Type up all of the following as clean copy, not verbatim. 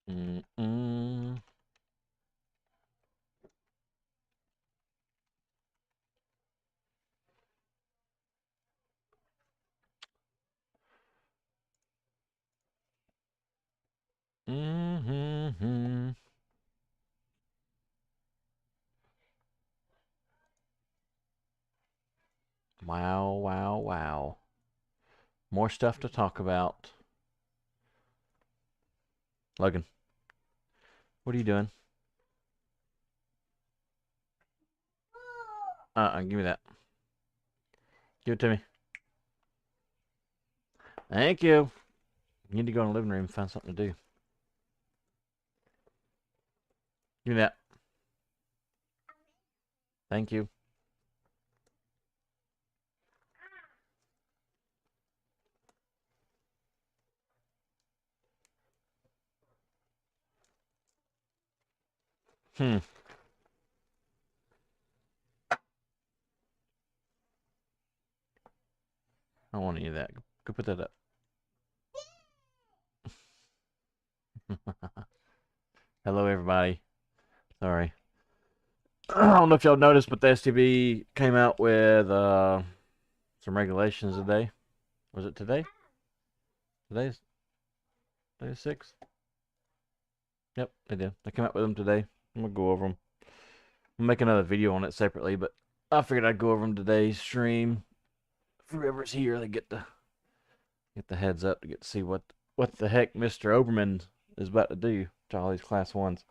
Mm-mm. Mm-hmm. Wow, wow, wow. More stuff to talk about. Logan, what are you doing? Give me that. Give it to me. Thank you. You need to go in the living room and find something to do. Give me that. Thank you. Hmm. I don't want any of that. Go put that up. Hello, everybody. Sorry. I don't know if y'all noticed, but the STB came out with some regulations today. Was it today? Today's today's 6th? Yep, they did. They came out with them today. I'm gonna go over them. I'll make another video on it separately, but I figured I'd go over them today's stream. If whoever's here, they get the heads up to get to see what the heck Mr. Oberman is about to do to all these class ones.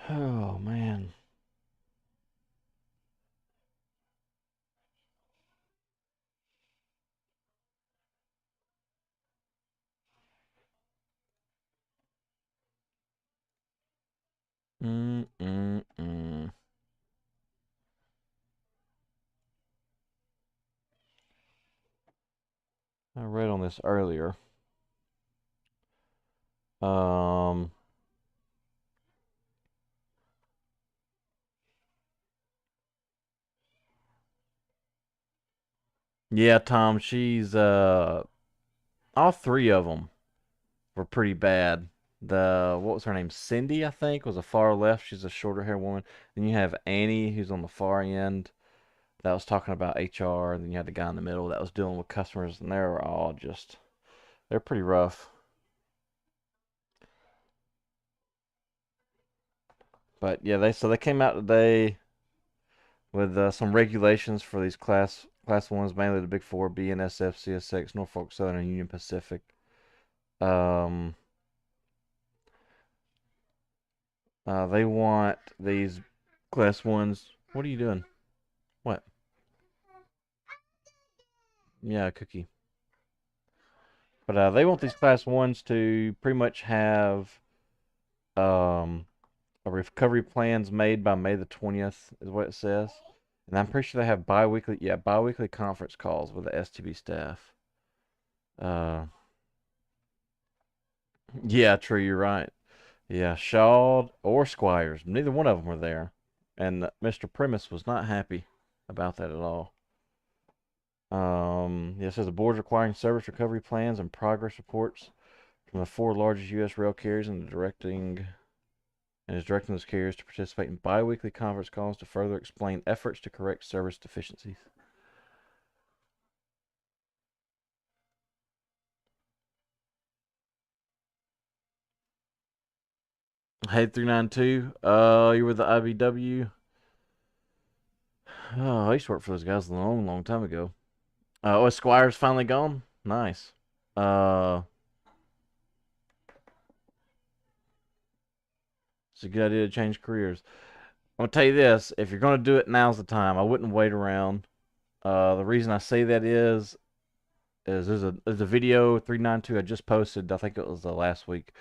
Oh man. Mm mm mm. I read on this earlier. Um. Yeah, Tom. She's all three of them were pretty bad. The what was her name? Cindy, I think, was a far left. She's a shorter hair woman. Then you have Annie, who's on the far end. That was talking about HR. And then you had the guy in the middle that was dealing with customers, and they were all just they're pretty rough. But yeah, they came out today with some regulations for these class ones, mainly the big four: BNSF, CSX, Norfolk Southern, and Union Pacific. Um, they want these class ones. What are you doing? What? Yeah, cookie. But they want these class ones to pretty much have um, a recovery plans made by May the 20th, is what it says. And I'm pretty sure they have bi-weekly conference calls with the STB staff. Uh, yeah, true, you're right. Yeah, Shaw or Squires, neither one of them were there. And Mr. Primus was not happy about that at all. Yeah, it says the board's requiring service recovery plans and progress reports from the four largest U.S. rail carriers and is directing those carriers to participate in bi-weekly conference calls to further explain efforts to correct service deficiencies. Hey 392, you were the IBW. Oh, I used to work for those guys a long, long time ago. Oh, Squire's finally gone? Nice. Uh, it's a good idea to change careers. I'm gonna tell you this: if you're gonna do it, now's the time. I wouldn't wait around. The reason I say that is there's a video 392 I just posted. I think it was last week,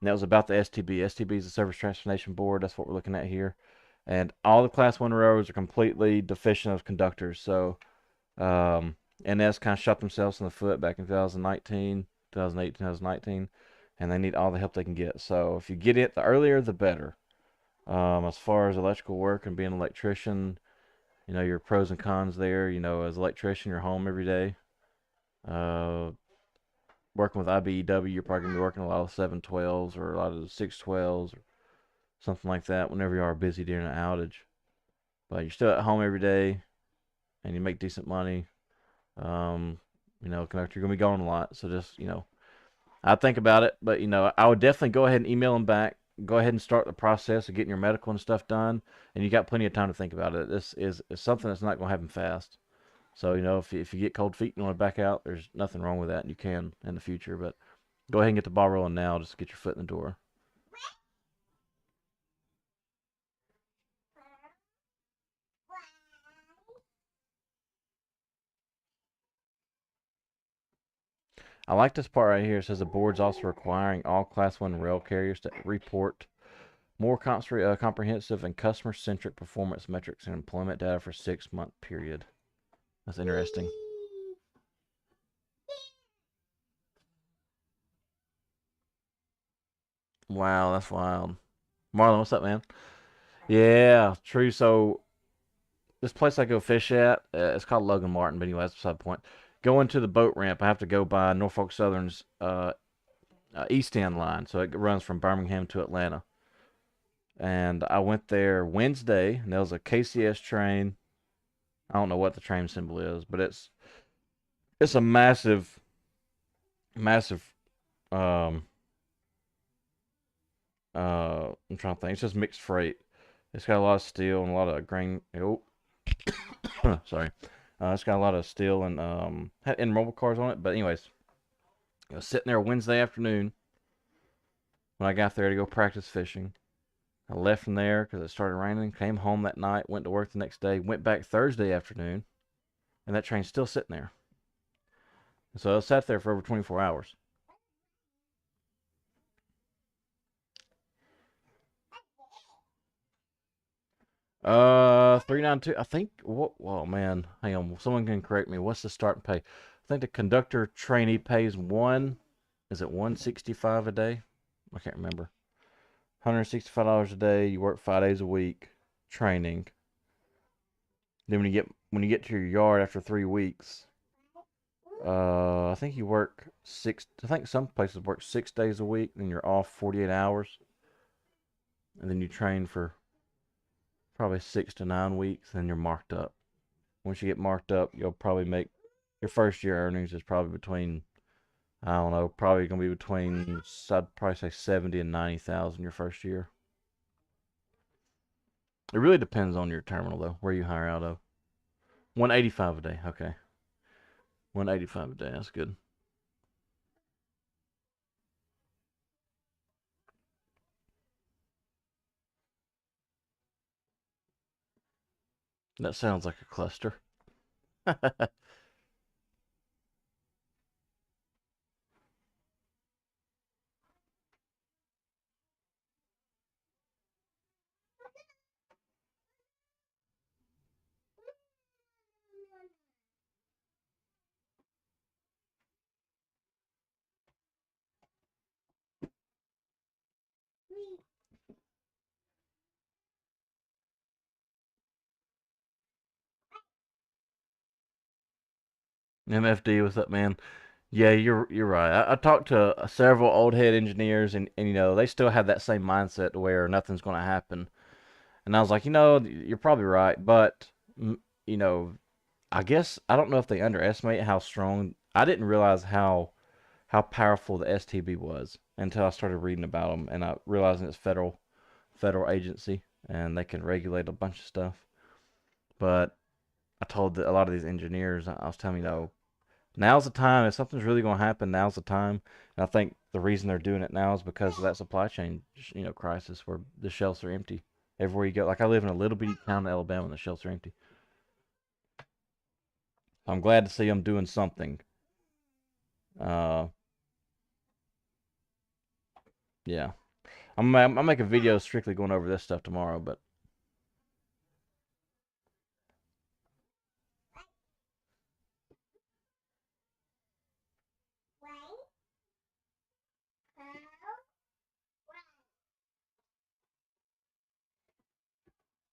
and that was about the STB. STB is the Service Transportation Board. That's what we're looking at here, and all the Class One railroads are completely deficient of conductors. So, NS kind of shot themselves in the foot back in 2019, 2018, 2019, and they need all the help they can get. So, if you get it, the earlier the better. As far as electrical work and being an electrician, You know, your pros and cons there. You know, as an electrician, you're home every day. Uh, Working with IBEW, you're probably gonna be working a lot of 712s or a lot of 612s or something like that whenever you are busy during an outage. But you're still at home every day and you make decent money. Um, conductor, you're gonna be gone a lot, so just I think about it, but I would definitely go ahead and email them back. Go ahead and start the process of getting your medical and stuff done, and you got plenty of time to think about it. This is something that's not gonna happen fast. So if you get cold feet and you want to back out, there's nothing wrong with that, and you can in the future. But go ahead and get the ball rolling now, just to get your foot in the door. I like this part right here. It says the board's also requiring all Class 1 rail carriers to report more comprehensive and customer-centric performance metrics and employment data for 6-month period. That's interesting. Wow, that's wild. Marlon, what's up, man? Yeah, true. So this place I go fish at, it's called Logan Martin, but anyway, that's beside the point. Going to the boat ramp, I have to go by Norfolk Southern's East End line, so it runs from Birmingham to Atlanta. And I went there Wednesday, and there was a KCS train. I don't know what the train symbol is, but it's a massive. Um, I'm trying to think. It's just mixed freight. It's got a lot of steel and a lot of grain. Oh, sorry. It's got a lot of steel and had intermodal cars on it. But anyways, I was sitting there Wednesday afternoon when I got there to go practice fishing. I left from there because it started raining. Came home that night. Went to work the next day. Went back Thursday afternoon, and that train's still sitting there. So it sat there for over 24 hours. 392. I think. What? Oh man, hang on. Someone can correct me. What's the starting pay? I think the conductor trainee pays one. Is it 165 a day? I can't remember. $165 a day. You work 5 days a week, training. Then when you get to your yard after 3 weeks, I think you work six. I think some places work 6 days a week. Then you're off 48 hours, and then you train for probably 6 to 9 weeks. Then you're marked up. Once you get marked up, you'll probably make your first year earnings is probably between, I don't know, probably gonna be between, I'd probably say 70 and 90,000 your first year. It really depends on your terminal though, where you hire out of. 185 a day. Okay. 185 a day. That's good. That sounds like a cluster. MFD, what's up, man? Yeah, you're right. I talked to several old head engineers, and they still have that same mindset where nothing's going to happen. And I was like, you're probably right, but you know, I guess I don't know if they underestimate how strong. I didn't realize how powerful the STB was until I started reading about them, and I realized it's federal agency, and they can regulate a bunch of stuff. But I told a lot of these engineers, I was telling now's the time. If something's really going to happen, now's the time. And I think the reason they're doing it now is because of that supply chain, crisis where the shelves are empty everywhere you go. Like I live in a little bitty town in Alabama, and the shelves are empty. I'm glad to see them doing something. Uh, yeah, I'm make a video strictly going over this stuff tomorrow, but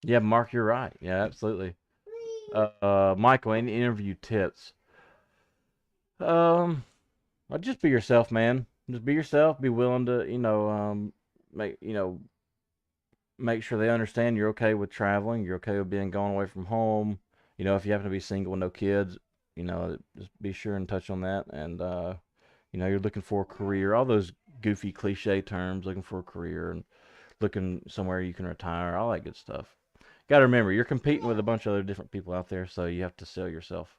yeah, Mark, you're right. Yeah, absolutely. Michael, any interview tips? Um, well, just be yourself, man. Just be yourself. Be willing to, make make sure they understand you're okay with traveling. You're okay with being gone away from home. If you happen to be single with no kids, just be sure and touch on that. And you're looking for a career. All those goofy cliche terms, looking for a career and looking somewhere you can retire. All that good stuff. Got to remember, you're competing with a bunch of other different people out there, so you have to sell yourself.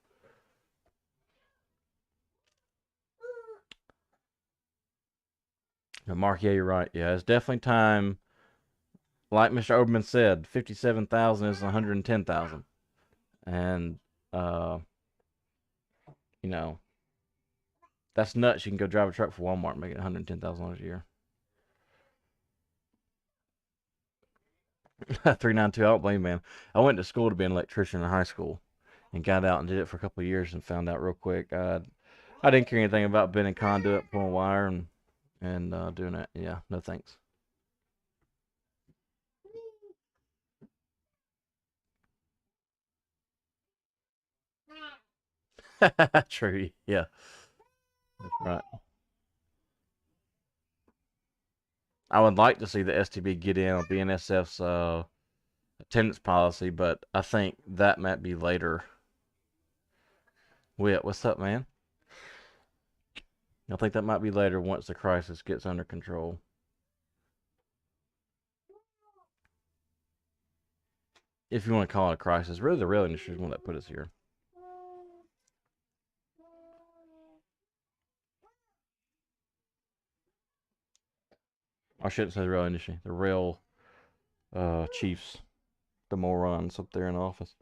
But Mark, yeah, you're right. Yeah, it's definitely time. Like Mr. Oberman said, 57,000 is 110,000, and uh, you know that's nuts. You can go drive a truck for Walmart and make it $110,000 a year. 392. I don't blame you, man. I went to school to be an electrician in high school, and got out and did it for a couple of years, and found out real quick I didn't care anything about bending conduit, pulling wire, and doing that. Yeah, no thanks. True. Yeah, that's right. I would like to see the STB get in on BNSF's attendance policy, but I think that might be later. Wit, what's up, man? I think that might be later once the crisis gets under control. If you want to call it a crisis, really the rail industry is one that put us here. I shouldn't say the rail industry, the rail chiefs, the morons up there in office.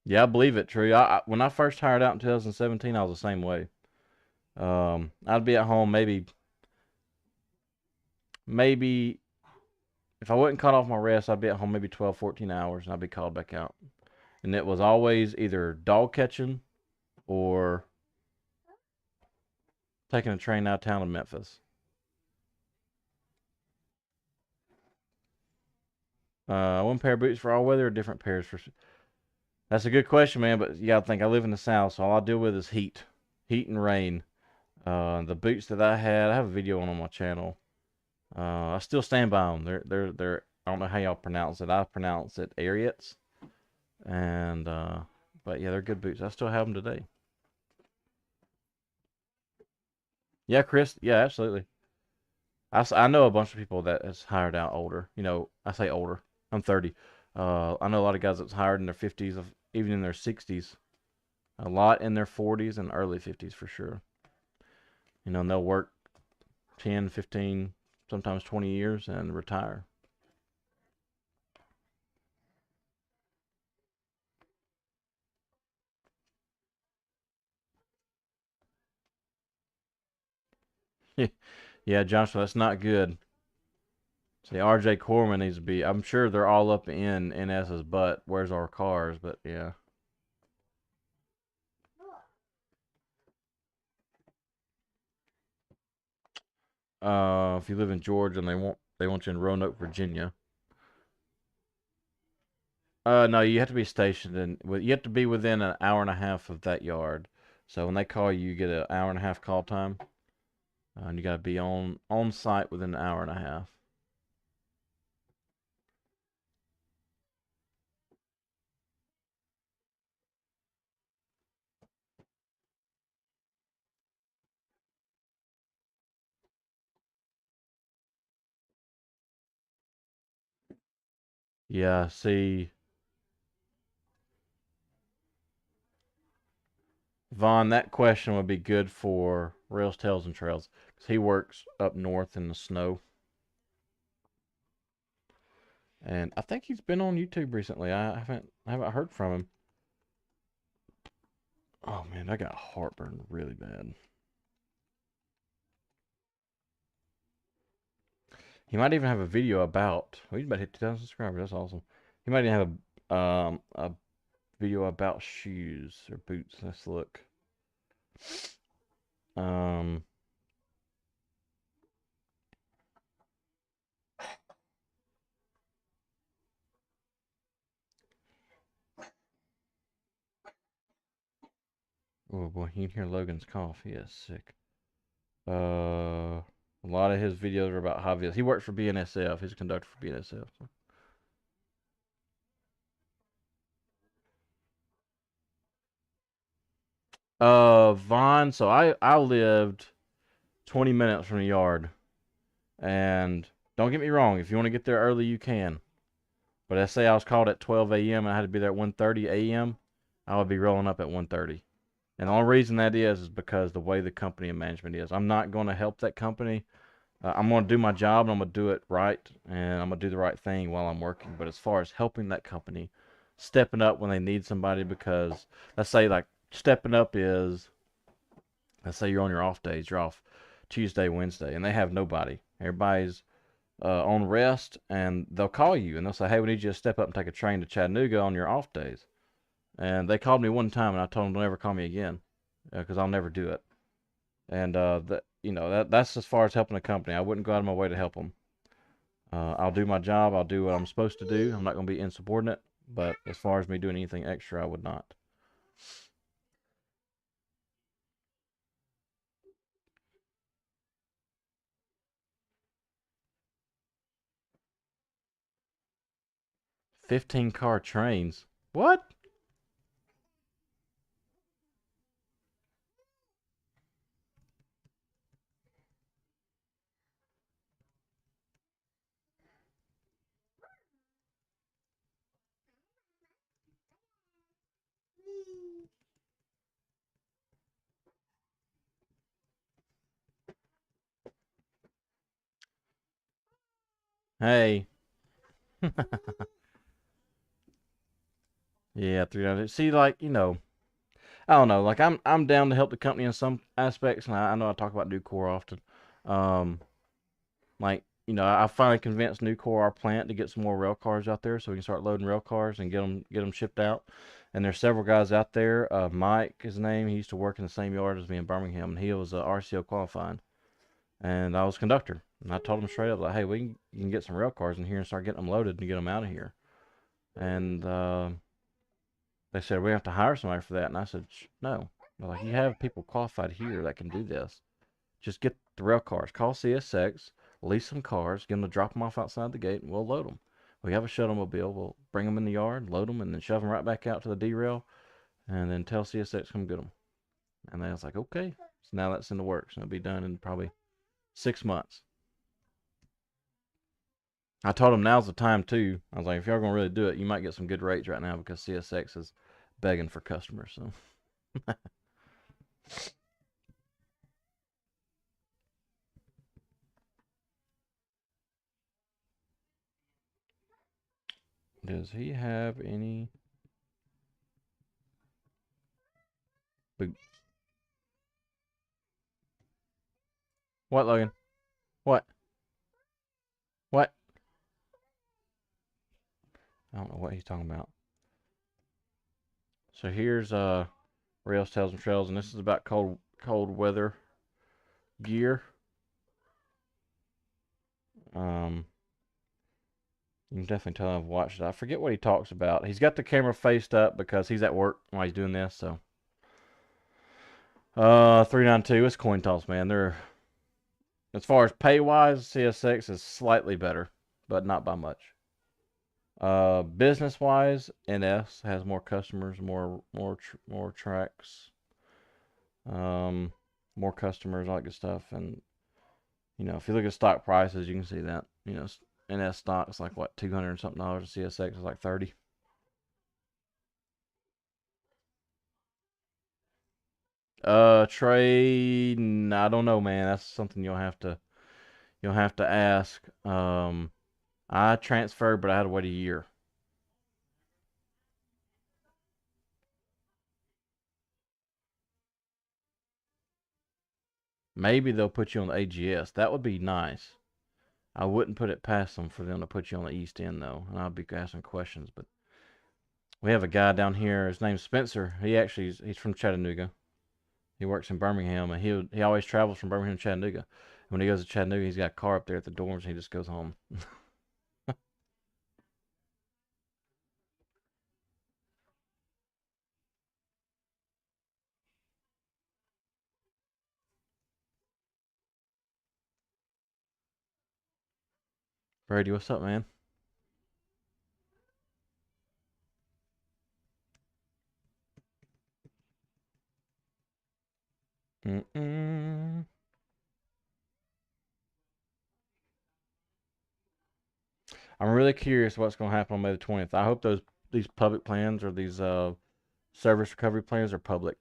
Yeah, I believe it, True. When I first hired out in 2017, I was the same way. I'd be at home maybe if I wasn't cut off my rest, I'd be at home maybe 12, 14 hours, and I'd be called back out. And it was always either dog catching or taking a train out of town to Memphis. One pair of boots for all weather, or different pairs for. That's a good question, man. But you gotta think I live in the South, so all I deal with is heat and rain. The boots that I have a video on my channel. I still stand by them. They're. I don't know how y'all pronounce it. I pronounce it Ariats, and but yeah, they're good boots. I still have them today. Yeah, Chris. Yeah, absolutely. I know a bunch of people that has hired out older. I say older. I'm 30. I know a lot of guys that's hired in their 50s, even in their 60s. A lot in their 40s and early 50s for sure. And they'll work 10, 15, sometimes 20 years and retire. Yeah, Joshua, that's not good. See, RJ Corman needs to be. I'm sure they're all up in NS's butt. Where's our cars? But yeah. If you live in Georgia and they want you in Roanoke, Virginia. No, you have to be stationed you have to be within an hour and a half of that yard. So when they call you, you get an hour and a half call time, and you got to be on site within an hour and a half. Yeah, see, Vaughn, that question would be good for Rails, Tails, and Trails because he works up north in the snow, and I think he's been on YouTube recently. I haven't heard from him. Oh man, I got heartburn really bad. He might even have a video about. Oh, he's about to hit 2,000 subscribers. That's awesome. He might even have a video about shoes or boots. Let's look. Um, you can hear Logan's cough. He is sick. A lot of his videos are about hobbies. He works for BNSF. He's a conductor for BNSF. Vaughn. So I lived 20 minutes from the yard, and don't get me wrong. If you want to get there early, you can. But let's say I was called at 12 a.m. and I had to be there at 1:30 a.m. I would be rolling up at 1:30. And the only reason that is because the way the company and management is. I'm not going to help that company. I'm going to do my job and I'm going to do it right and I'm going to do the right thing while I'm working. But as far as helping that company, stepping up when they need somebody, because let's say like stepping up is, let's say you're on your off days, you're off Tuesday, Wednesday, and they have nobody. Everybody's on rest, and they'll call you and they'll say, "Hey, we need you to step up and take a train to Chattanooga on your off days." And they called me one time, and I told them don't ever call me again, because I'll never do it. And that's as far as helping a company. I wouldn't go out of my way to help them. I'll do my job. I'll do what I'm supposed to do. I'm not going to be insubordinate. But as far as me doing anything extra, I would not. 15-car trains. What? Hey. Yeah, 300. See, like, I don't know. Like, I'm down to help the company in some aspects, and I know I talk about Nucor often. Um, like, I finally convinced Nucor, our plant, to get some more rail cars out there so we can start loading rail cars and get them shipped out. And there's several guys out there. Mike, his name, he used to work in the same yard as me in Birmingham, and he was RCO qualifying, and I was conductor. And I told him straight up, like, hey, you can get some rail cars in here and start getting them loaded and get them out of here. And they said we have to hire somebody for that, and I said no. They're like, you have people qualified here that can do this. Just get the rail cars. Call CSX, lease some cars, get them to drop them off outside the gate, and we'll load them. We have a shuttle mobile. We'll bring them in the yard, load them, and then shove them right back out to the derail, and then tell CSX to come get them. And they was like, okay. So now that's in the works, and it'll be done in probably 6 months. I told them now's the time too. I was like, if y'all gonna really do it, you might get some good rates right now because CSX is begging for customers. So does he have any big? What, Logan? What? What? I don't know what he's talking about. So here's Rails, Tails, and Trails, and this is about cold weather gear. Um, you can definitely tell I've watched it. I forget what he talks about. He's got the camera faced up because he's at work while he's doing this. So 392. It's coin toss, man. They're, as far as pay wise, CSX is slightly better, but not by much. Business wise, NS has more customers, more tracks, um, more customers, all that good stuff. And if you look at stock prices, you can see that NS stock is like what, 200 and something dollars. CSX is like 30. Trade, I don't know, man. That's something you'll have to ask. I transferred, but I had to wait a year. Maybe they'll put you on the AGS. That would be nice. I wouldn't put it past them for them to put you on the East End though, and I'll be asking questions. But we have a guy down here. His name's Spencer. He's from Chattanooga. He works in Birmingham, and he always travels from Birmingham to Chattanooga. When he goes to Chattanooga, he's got a car up there at the dorms, and he just goes home. Brady, what's up, man? Mm-mm. I'm really curious what's going to happen on May the 20th. I hope these public plans or these service recovery plans are public.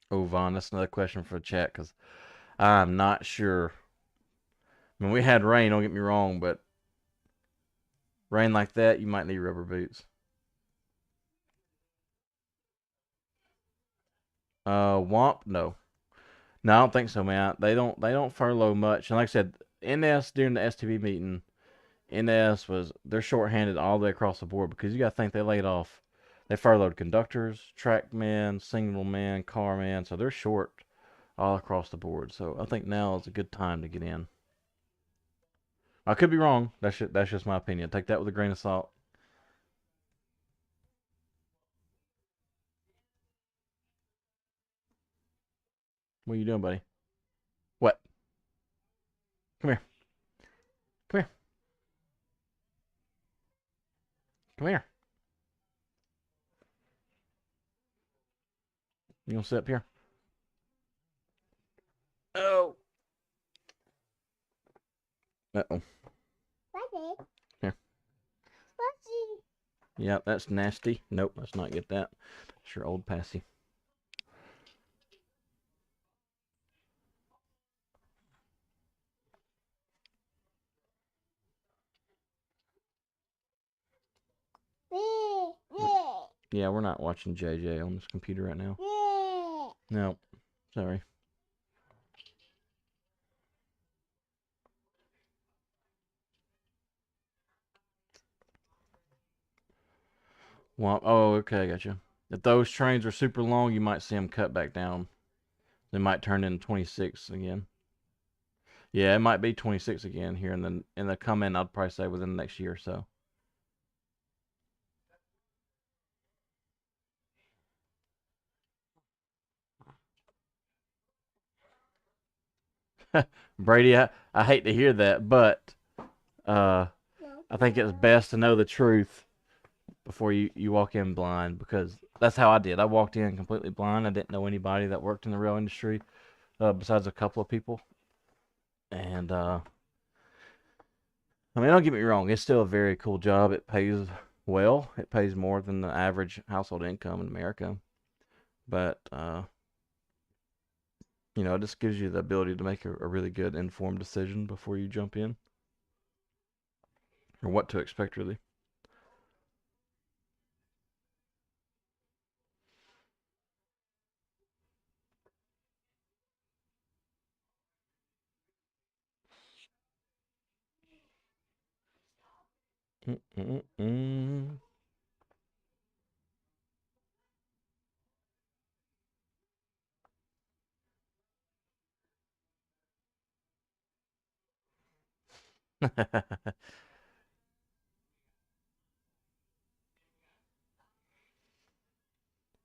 Oh, Vaughn, that's another question for the chat because I'm not sure. I mean, we had rain, don't get me wrong, but rain like that, you might need rubber boots. Womp, no. No, I don't think so, man. They don't furlough much. And like I said, NS during the STB meeting, NS was they're shorthanded all the way across the board because you got to think they laid off, they furloughed conductors, track men, signalmen, carmen, so they're short all across the board. So I think now is a good time to get in. I could be wrong. That's just my opinion. Take that with a grain of salt. What are you doing, buddy? What? Come here. Come here. Come here. You gonna sit up here? Oh. Uh oh. Here. Yep, that's nasty. Nope, let's not get that. It's your old passy. Yeah, we're not watching JJ on this computer right now. No, sorry. Well, oh, okay, I got you. If those trains are super long, you might see them cut back down. They might turn into 26 again. Yeah, it might be 26 again here in the come in. I'd probably say within the next year or so. Brady, I hate to hear that, but uh, I think it's best to know the truth before you walk in blind because that's how I did. I walked in completely blind. I didn't know anybody that worked in the rail industry besides a couple of people. And I mean, don't get me wrong, it's still a very cool job. It pays well. It pays more than the average household income in America. But it just gives you the ability to make a really good informed decision before you jump in or what to expect really. Mm-mm-mm.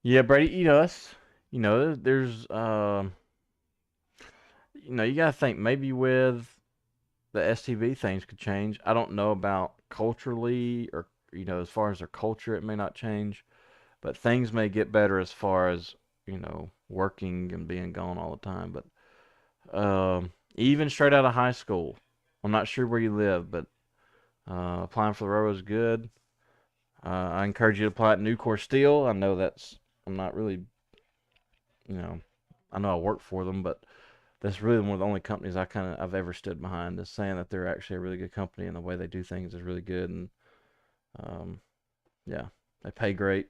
Yeah, Brady, there's you gotta think maybe with the STV things could change. I don't know about culturally or as far as their culture, it may not change, but things may get better as far as working and being gone all the time. But even straight out of high school, I'm not sure where you live, but applying for the railroad is good. I encourage you to apply at Nucor Steel. I know I'm not really, you know, I know I work for them, but that's really one of the only companies I've ever stood behind is saying that they're actually a really good company and the way they do things is really good. And um, yeah, they pay great,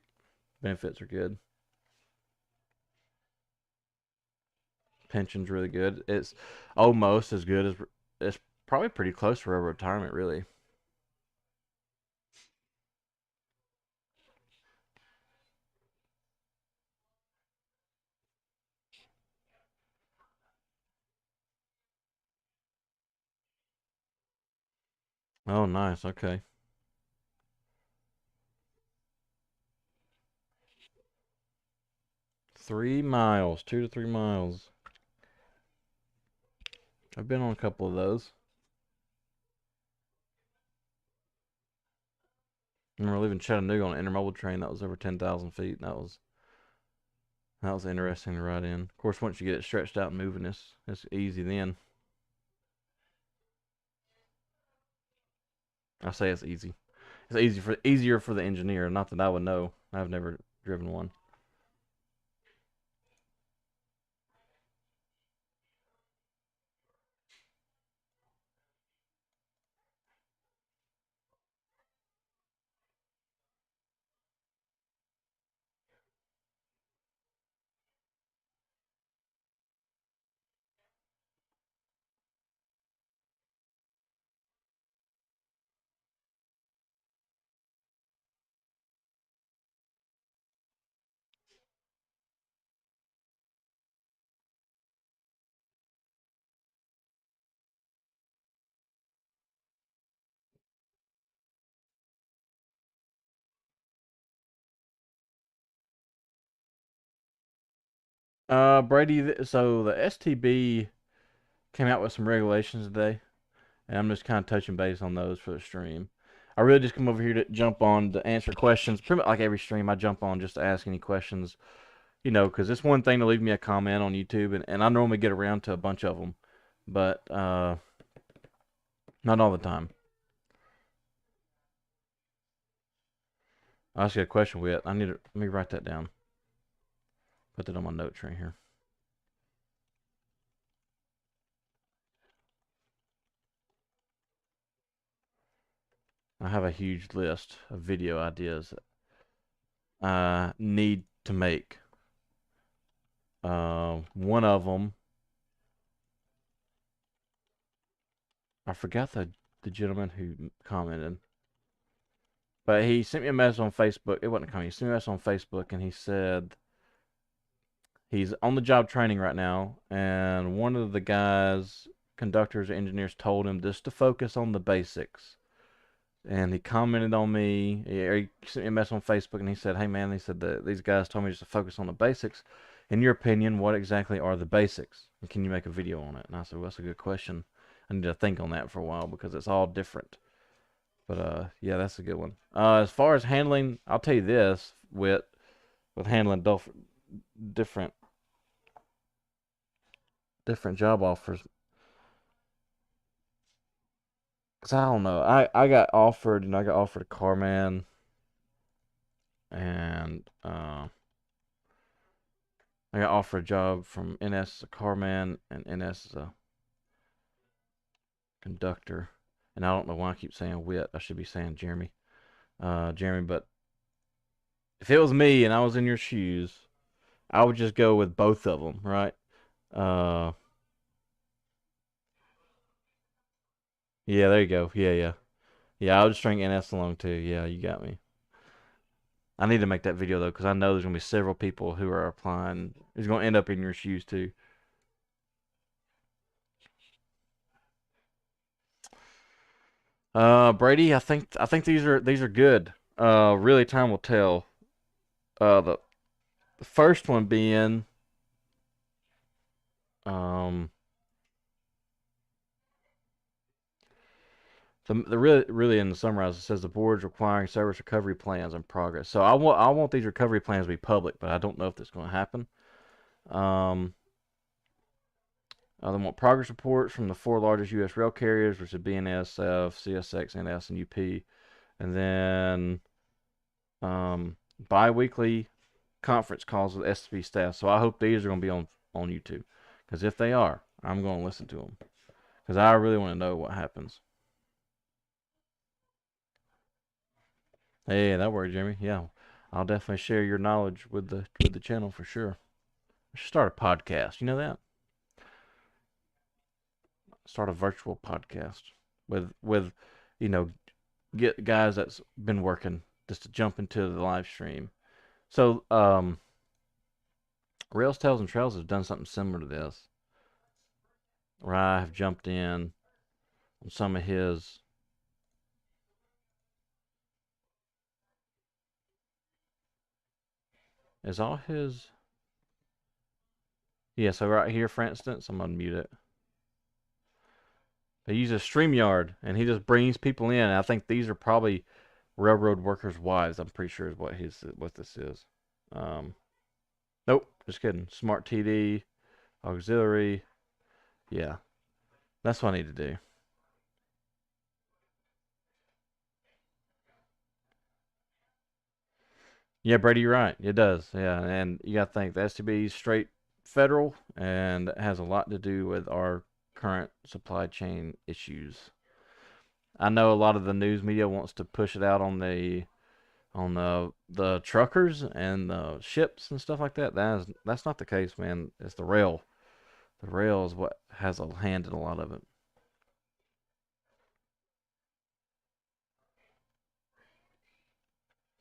benefits are good, pension's really good. It's almost as good as it's probably pretty close for a retirement, really. Oh, nice. Okay. 3 miles, 2 to 3 miles. I've been on a couple of those. I remember leaving Chattanooga on an intermodal train that was over 10,000 feet. That was interesting to ride in. Of course, once you get it stretched out and moving, it's easy then. I say it's easy. It's easier for the engineer. Not that I would know. I've never driven one. Brady. So the STB came out with some regulations today, and I'm just kind of touching base on those for the stream. I really just come over here to jump on to answer questions. Pretty much like every stream, I jump on just to ask any questions, because it's one thing to leave me a comment on YouTube, and I normally get around to a bunch of them, but not all the time. I just got a question with. Let me write that down. Put that on my notes right here. I have a huge list of video ideas that I need to make. One of them, I forgot the gentleman who commented, but he sent me a message on Facebook. It wasn't a comment. He sent me a message on Facebook, and he said he's on the job training right now, and one of the guys, conductors or engineers, told him just to focus on the basics. And he commented on me, or he sent me a message on Facebook, and he said, "Hey man," he said that these guys told me just to focus on the basics. In your opinion, what exactly are the basics? And can you make a video on it? And I said, well, that's a good question. I need to think on that for a while because it's all different. But yeah, that's a good one. As far as handling, I'll tell you this with handling different different job offers. Cause I don't know. I got offered, I got offered a car man, and I got offered a job from NS as a car man and NS as a conductor. And I don't know why I keep saying Wit. I should be saying Jeremy. Jeremy, but if it was me and I was in your shoes, I would just go with both of them, right? Uh, yeah, there you go. Yeah, yeah. Yeah, I'll just string NS along too. Yeah, you got me. I need to make that video though, because I know there's gonna be several people who are applying. Who's gonna end up in your shoes too. Brady, I think these are good. Really, time will tell. The first one being, um, the really in the summarize it says the board's requiring service recovery plans in progress. So I want these recovery plans to be public, but I don't know if that's going to happen. Um, they want progress reports from the four largest U.S. rail carriers, which are BNSF, CSX, NS, and UP, and then bi-weekly conference calls with STB staff. So I hope these are going to be on YouTube, because if they are, I'm going to listen to them because I really want to know what happens. Hey, that worked, Jimmy. Yeah, I'll definitely share your knowledge with the channel for sure. I should start a podcast. You know that? Start a virtual podcast with, you know, get guys that's been working just to jump into the live stream. So, Rails, Tails, and Trails have done something similar to this, where I have jumped in on some of his. Is all his Yeah, so right here, for instance, I'm gonna mute it. He uses StreamYard, and he just brings people in. And I think these are probably railroad workers' wives. I'm pretty sure is what this is. Um, nope, just kidding. Smart TD, auxiliary. Yeah, that's what I need to do. Yeah, Brady, you're right. It does. Yeah, and you got to think the STB is straight federal, and it has a lot to do with our current supply chain issues. I know a lot of the news media wants to push it out on the truckers and the ships and stuff like that. That's not the case, man. It's the rail. The rail is what has a hand in a lot of it.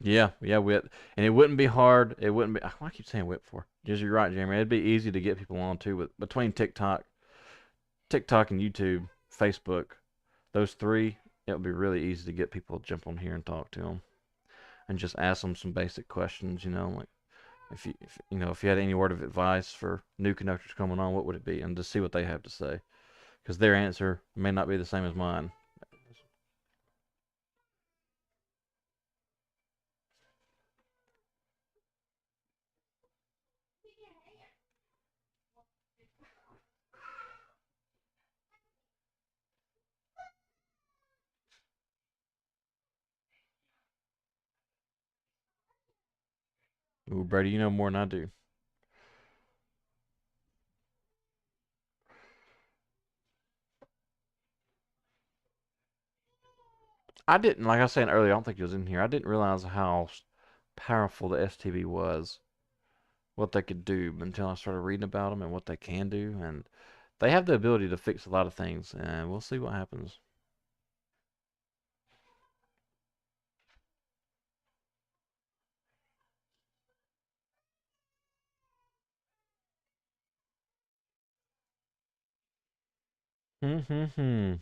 Yeah, yeah, and it wouldn't be hard. It wouldn't be. Why I keep saying whip for? Just you're right, Jeremy. It'd be easy to get people on too. With between TikTok and YouTube, Facebook, those three, it would be really easy to get people to jump on here and talk to them and just ask them some basic questions. Like if you had any word of advice for new conductors coming on, what would it be? And just see what they have to say, because their answer may not be the same as mine. Ooh, Brady, you know more than I do. I didn't, like I was saying earlier, I don't think it was in here. I didn't realize how powerful the STB was, what they could do until I started reading about them and what they can do. And they have the ability to fix a lot of things, and we'll see what happens. Hmm.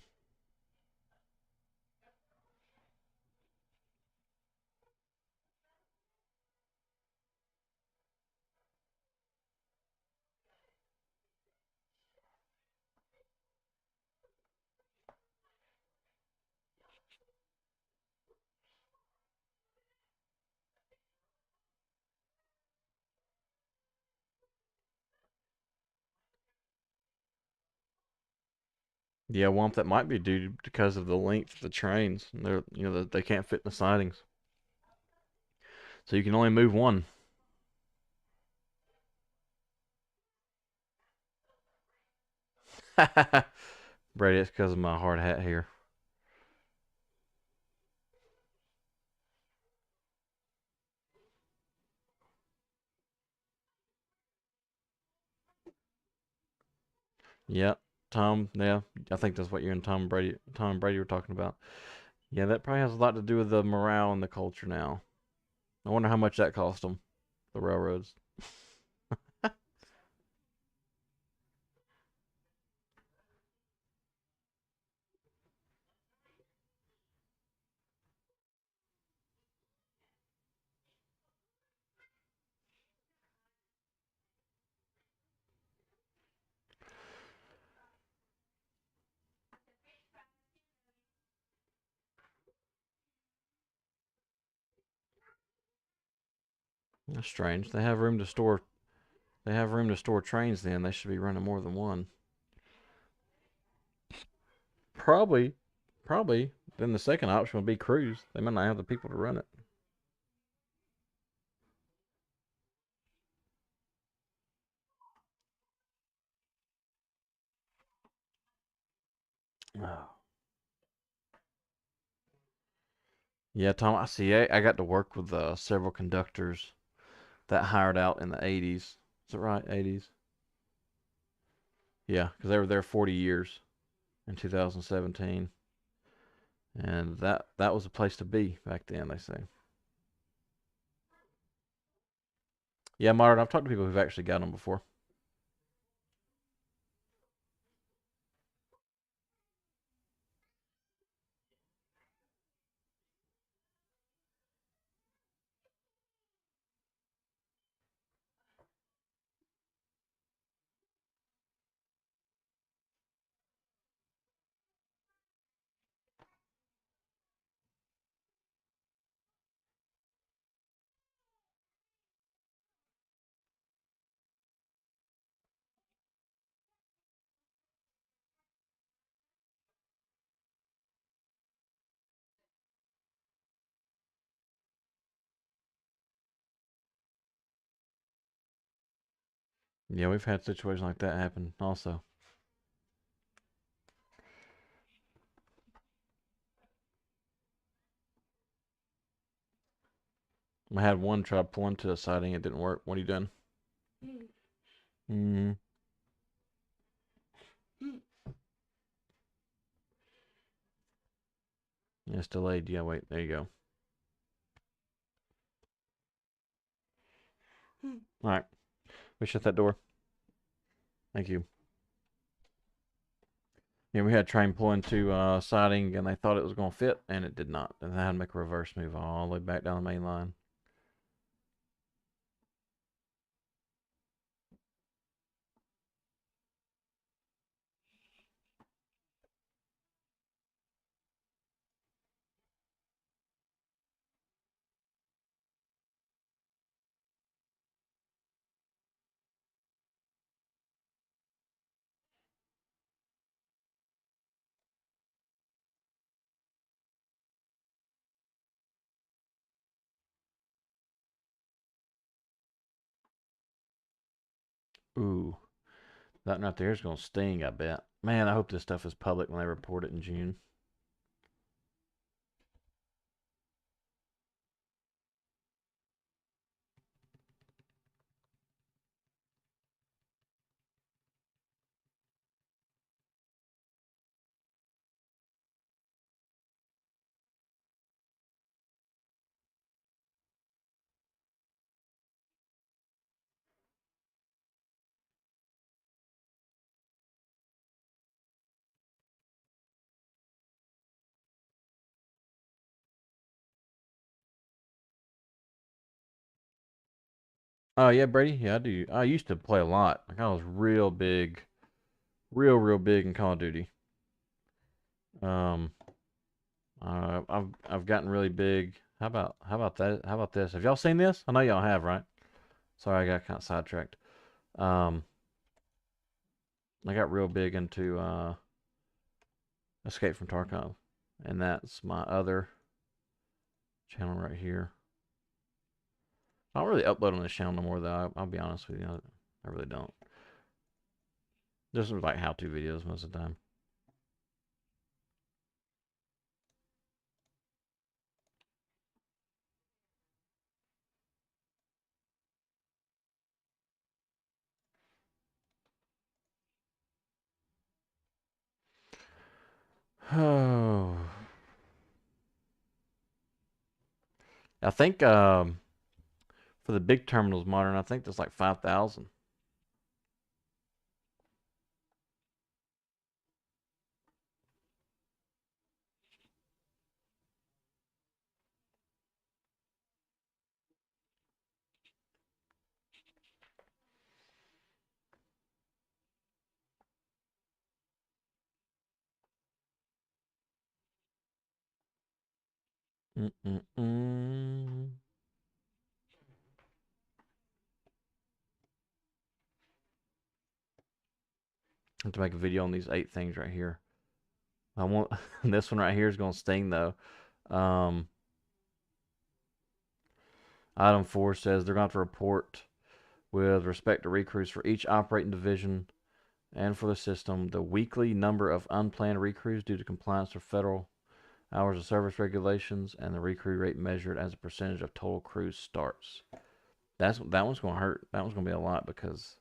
Yeah, one that might be due because of the length of the trains. They can't fit in the sidings, so you can only move one. Brady, it's because of my hard hat here. Yep, Tom. Yeah, I think that's what you and Tom and Brady were talking about. Yeah, that probably has a lot to do with the morale and the culture now. I wonder how much that cost them, the railroads. That's strange. They have room to store. They have room to store trains. Then they should be running more than one. Probably, probably. Then the second option would be cruise. They might not have the people to run it. Oh. Yeah, Tom. I see. I got to work with several conductors that hired out in the '80s. Is it right? '80s. Yeah, because they were there 40 years in 2017, and that was a place to be back then. They say. Yeah, Martin. I've talked to people who've actually got them before. Yeah, we've had situations like that happen also. I had one try pulling to the siding, it didn't work. What are you doing? Mm-hmm. It's delayed. Yeah, wait. There you go. All right. We shut that door. Thank you. Yeah, we had a train pull into siding, and they thought it was going to fit, and it did not. And they had to make a reverse move all the way back down the main line. Ooh, that right there is going to sting, I bet. Man, I hope this stuff is public when they report it in June. Oh, yeah, Brady? Yeah, I do. I used to play a lot. Like, I was real big, real big in Call of Duty. Um, I've gotten really big. How about that? How about this? Have y'all seen this? I know y'all have, right? Sorry, I got kind of sidetracked. Um, I got real big into Escape from Tarkov, and that's my other channel right here. I don't really upload on this channel no more, though. I'll be honest with you, I really don't. Just like how-to videos most of the time. Oh, I think for the big terminals modern, I think there's like 5,000. Mm-mm-mm. I have to make a video on these 8 things right here. I want this one right here is gonna sting though. Um, Item 4 says they're going to have to report with respect to recruits for each operating division and for the system the weekly number of unplanned recruits due to compliance with federal hours of service regulations and the recruit rate measured as a percentage of total crew starts. That one's going to hurt. That one's going to be a lot because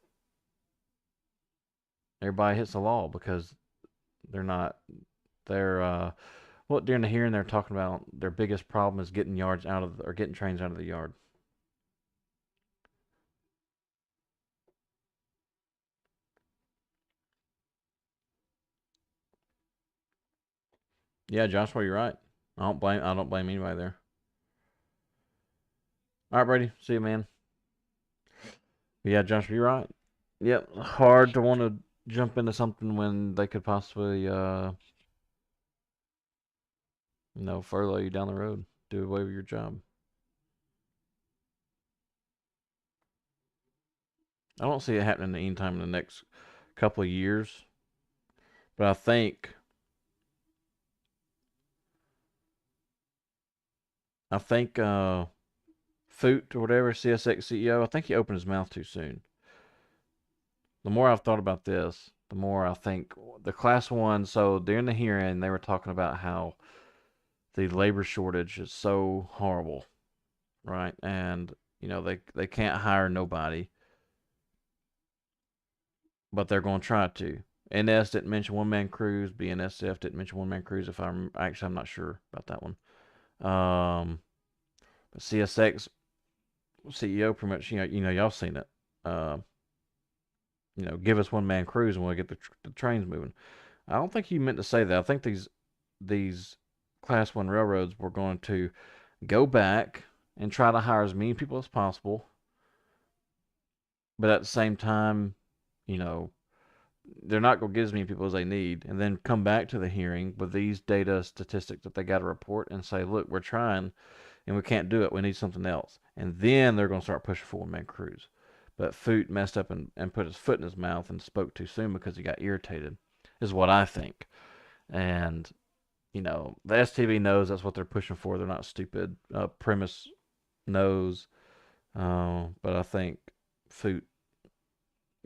everybody hits the law because they're not they're well, during the hearing they're talking about their biggest problem is getting yards out of or getting trains out of the yard. Yeah, Joshua, you're right. I don't blame anybody there. All right, Brady. See you, man. Yeah, Joshua, you're right. Yep, hard to want to jump into something when they could possibly, furlough you down the road, do away with your job. I don't see it happening anytime in the next couple of years, but I think, Foot or whatever, CSX CEO, I think he opened his mouth too soon. the more I've thought about this, the more I think the class one. So during the hearing, they were talking about how the labor shortage is so horrible, right? And they can't hire nobody, but they're going to try to. NS didn't mention one man crews. BNSF didn't mention one man crews. If I'm actually, I'm not sure about that one. Um, CSX CEO pretty much, y'all seen it. Uh, give us one man crews and we'll get the trains moving. I don't think he meant to say that. I think these class one railroads were going to go back and try to hire as many people as possible, but at the same time, you know, they're not going to get as many people as they need, and then come back to the hearing with these data statistics that they got to report and say, look, we're trying and we can't do it. We need something else. And then they're going to start pushing for one man crews. But Foot messed up and put his foot in his mouth and spoke too soon because he got irritated, is what I think. And, the STB knows that's what they're pushing for. They're not stupid. Premise knows. But I think Foot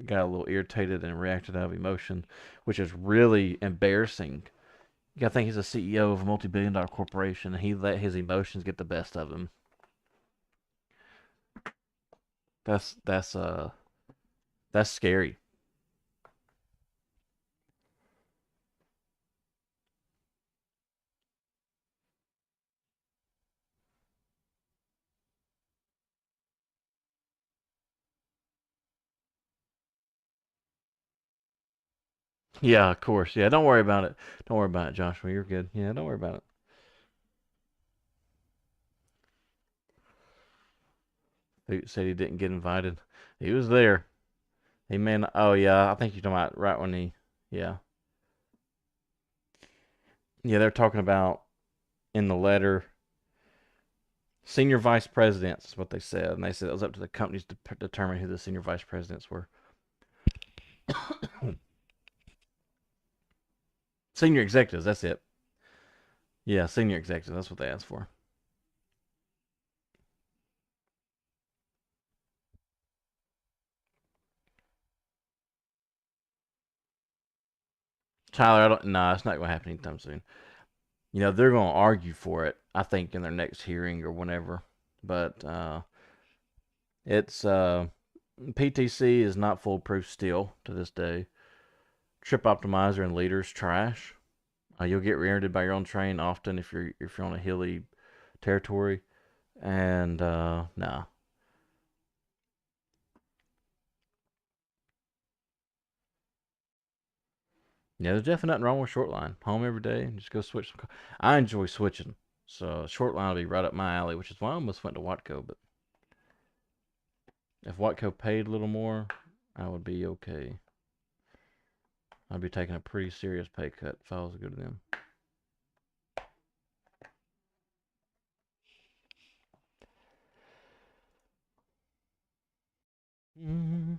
got a little irritated and reacted out of emotion, which is really embarrassing. You gotta think he's a CEO of a multi-billion-dollar corporation, and he let his emotions get the best of him. That's scary. Yeah, of course. Yeah, don't worry about it. Don't worry about it, Joshua. You're good. Yeah, don't worry about it. He said he didn't get invited. He was there. He may not. Oh yeah, I think you're talking about right when he. Yeah, yeah. They're talking about in the letter senior vice presidents is what they said, and they said it was up to the companies to determine who the senior vice presidents were. Senior executives. That's it. Yeah, senior executives. That's what they asked for. Tyler, I don't. Nah, it's not going to happen anytime soon. They're going to argue for it. I think in their next hearing or whenever. But it's PTC is not foolproof still to this day. Trip optimizer and leaders trash. You'll get rear-ended by your own train often if you're on a hilly territory. And nah. Yeah, there's definitely nothing wrong with short line. Home every day, just go switch some. I enjoy switching, so short line will be right up my alley, which is why I almost went to Watco. But if Watco paid a little more, I would be okay. I'd be taking a pretty serious pay cut if I was to go to them. Mm-hmm.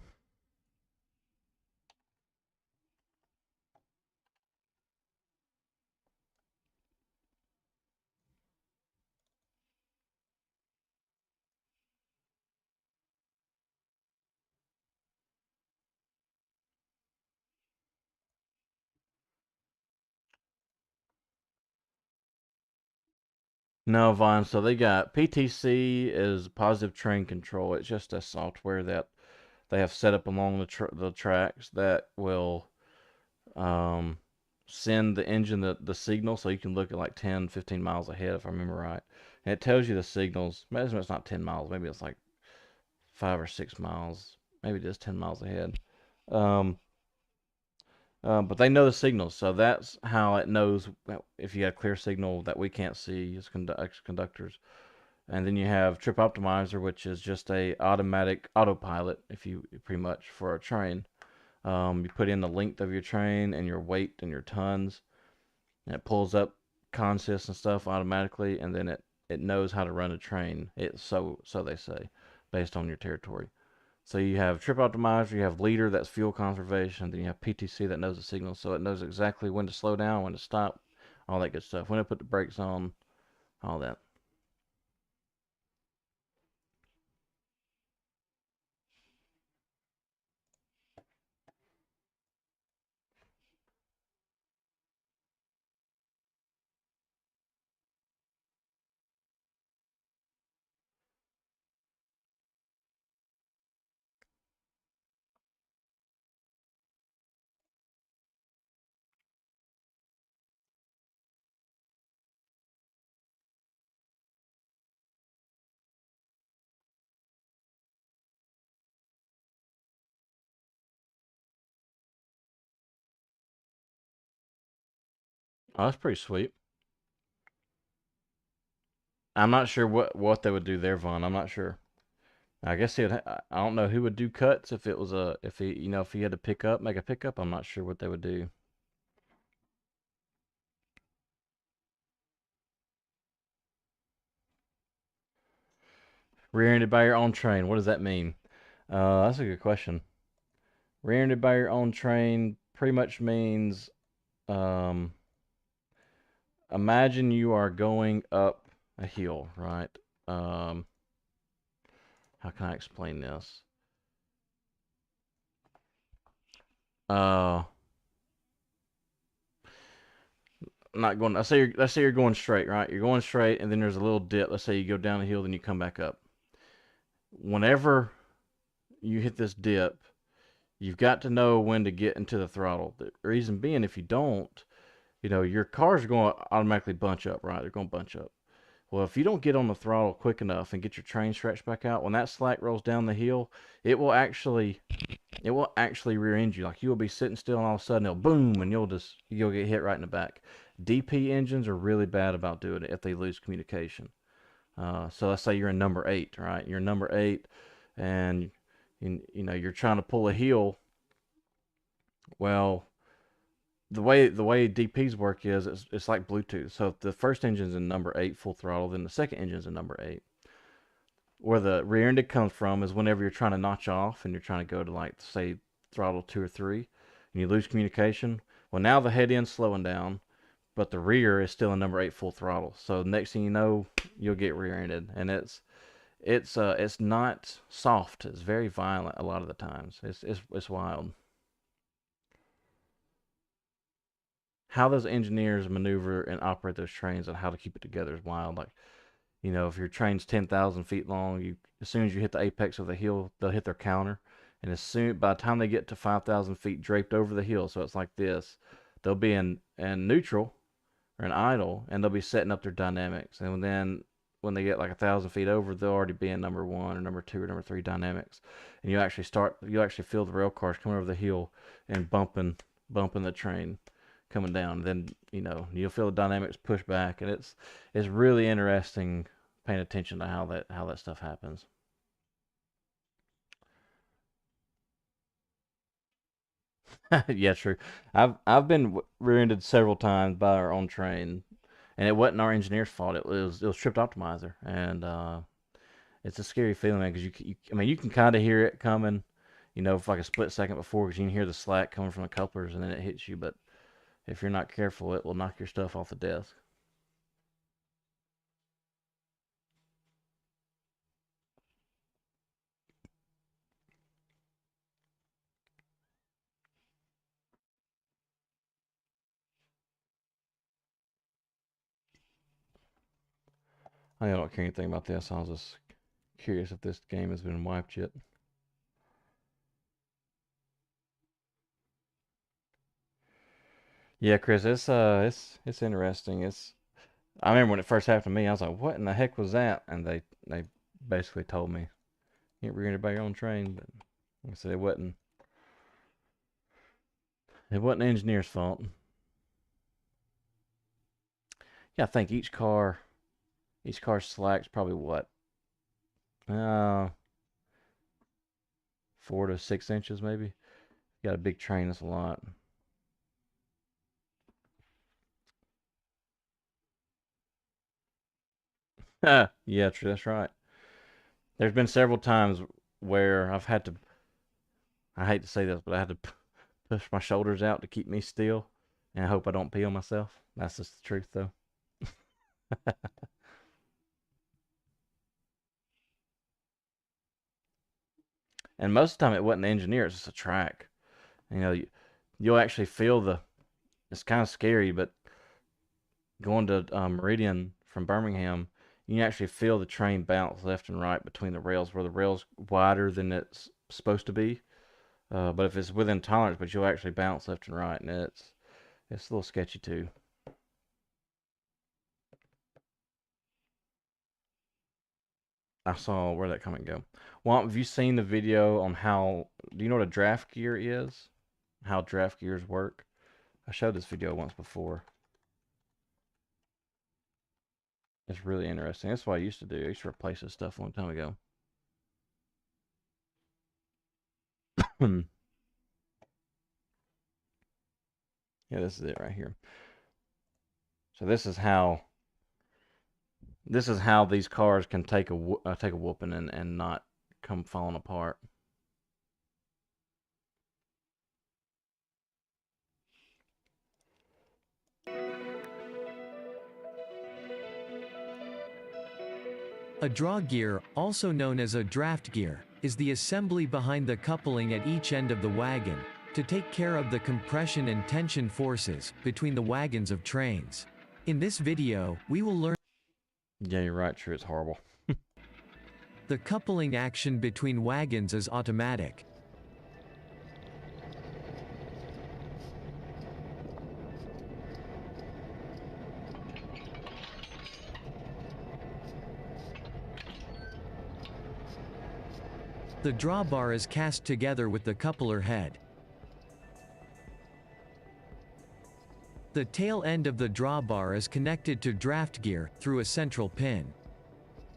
No, Vaughn. So they got PTC is positive train control. It's just a software that they have set up along the tracks that will um, send the engine the signal so you can look at like 10, 15 miles ahead if I remember right. And it tells you the signals. Maybe it's not 10 miles. Maybe it's like 5 or 6 miles. Maybe just 10 miles ahead. Um, but they know the signals, so that's how it knows if you got a clear signal that we can't see as conductors. And then you have Trip Optimizer, which is just a automatic autopilot, if you pretty much for a train. You put in the length of your train and your weight and your tons, and it pulls up consists and stuff automatically, and then it knows how to run a train. So they say, based on your territory. So you have Trip Optimizer, you have Leader, that's fuel conservation, then you have PTC that knows the signal, so it knows exactly when to slow down, when to stop, all that good stuff. When to put the brakes on, all that. Oh, that's pretty sweet. I'm not sure what they would do there, Vaughn. I'm not sure. I guess I don't know who would do cuts if it was a if he if he had to pick up make a pickup. I'm not sure what they would do. Rear-ended by your own train. What does that mean? That's a good question. Rear-ended by your own train pretty much means um, imagine you are going up a hill, right? Um, how can I explain this? Uh, I'm not going. Let's say you're going straight, right? You're going straight, and then there's a little dip. Let's say you go down the hill, then you come back up. Whenever you hit this dip, you've got to know when to get into the throttle. The reason being, if you don't, your cars are going to automatically bunch up, right? They're going to bunch up. Well, if you don't get on the throttle quick enough and get your train stretched back out, when that slack rolls down the hill, it will actually rear end you. Like you will be sitting still, and all of a sudden it'll boom, and you'll get hit right in the back. DP engines are really bad about doing it if they lose communication. So let's say you're in number 8, right? You're in number 8, and you're trying to pull a heel. Well, the way DPs work is it's like Bluetooth. So if the first engine's in number 8 full throttle, then the second engine's in number 8. Where the rear end comes from is whenever you're trying to notch off and you're trying to go to like say throttle 2 or 3, and you lose communication. Well, now the head end's slowing down, but the rear is still in number 8 full throttle. So next thing you know, you'll get rear-ended, and it's not soft. It's very violent a lot of the times. It's wild. How those engineers maneuver and operate those trains and how to keep it together is wild. Like, if your train's 10,000 feet long, as soon as you hit the apex of the hill, they'll hit their counter, and by the time they get to 5,000 feet draped over the hill, so it's like this, they'll be in neutral or in idle, and they'll be setting up their dynamics, and then when they get like 1,000 feet over, they'll already be in number 1 or number 2 or number 3 dynamics, and you actually feel the rail cars coming over the hill and bumping the train coming down. Then you'll feel the dynamics push back, and it's really interesting paying attention to how that stuff happens. Yeah, true. I've been rear-ended several times by our own train, and it wasn't our engineer's fault. It was tripped optimizer, and it's a scary feeling, man, because I mean, you can kind of hear it coming, for like a split second before, because you can hear the slack coming from the couplers, and then it hits you. But if you're not careful, it will knock your stuff off the desk. I don't care anything about this. I was just curious if this game has been wiped yet. Yeah, Chris, it's interesting. I remember when it first happened to me, I was like, "What in the heck was that?" And they basically told me, "You ain't rear by your own train." But like I said, it wasn't the engineer's fault. Yeah, I think each car slacks probably what, uh, 4 to 6 inches maybe. You got a big train, that's a lot. Yeah, true, that's right. There's been several times where I hate to say this, but I had to push my shoulders out to keep me still, and I hope I don't pee on myself. That's just the truth, though. And most of the time, it wasn't the engineer; it's just a track. You'll actually feel the. It's kind of scary, but going to Meridian from Birmingham, you can actually feel the train bounce left and right between the rails, where the rail's wider than it's supposed to be. But if it's within tolerance, but you'll actually bounce left and right, and it's a little sketchy too. I saw where that comment go. Well, have you seen the video on how? Do you know what a draft gear is? How draft gears work? I showed this video once before. It's really interesting. That's what I used to do. I used to replace this stuff a long time ago. Yeah, this is it right here. So this is how these cars can take a whooping and not come falling apart. A draw gear, also known as a draft gear, is the assembly behind the coupling at each end of the wagon, to take care of the compression and tension forces between the wagons of trains. In this video, we will learn Yeah, you're right. Sure, it's horrible. the coupling action between wagons is automatic. The drawbar is cast together with the coupler head. The tail end of the drawbar is connected to draft gear through a central pin.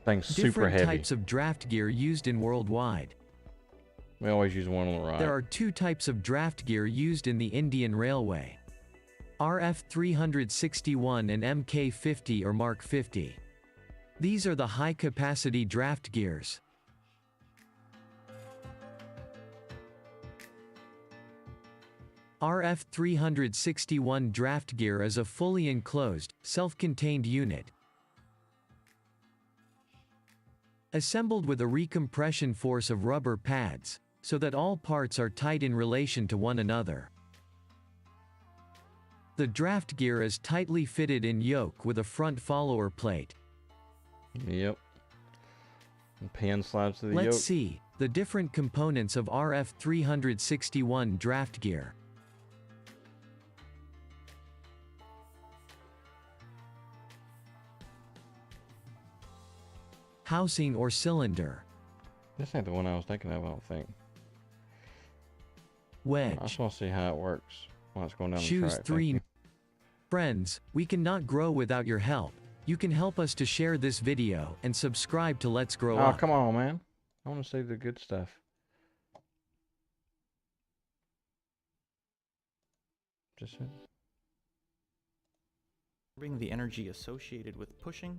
Thing's super Different heavy. types of draft gear used in worldwide. We always use one on the right. There are two types of draft gear used in the Indian Railway. RF 361 and MK 50 or Mark 50. These are the high-capacity draft gears. RF 361 draft gear is a fully enclosed, self-contained unit, assembled with a recompression force of rubber pads, so that all parts are tight in relation to one another. The draft gear is tightly fitted in yoke with a front follower plate. Yep. And pan slides to the Let's yoke. see the different components of RF 361 draft gear. Housing or cylinder. This ain't the one I was thinking of, I don't think. I Wedge. just want to see how it works while it's going down the Choose track. 3. Friends, we cannot grow without your help. You can help us to share this video and subscribe to Let's Grow Oh, Up. come on, man. I want to see the good stuff. Just Absorbing the energy associated with pushing,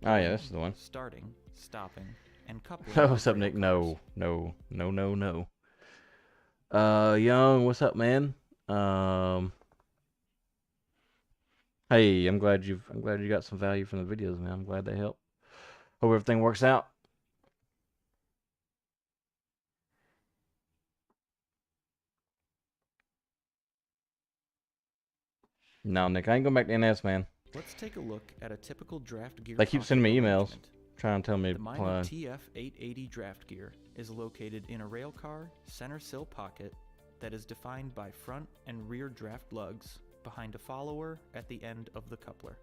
Oh, yeah, this is the one. starting, stopping, and coupling. Oh, what's up, rail Nick? cars. No. Young, what's up, man? Hey, I'm glad you got some value from the videos, man. I'm glad they help. Hope everything works out. No, Nick, I ain't going back to NS, man. Let's take a look at a typical draft gear. They keep sending me coupling emails arrangement. trying to tell me The to minor apply. TF880 draft gear is located in a rail car center sill pocket that is defined by front and rear draft lugs behind a follower at the end of the coupler.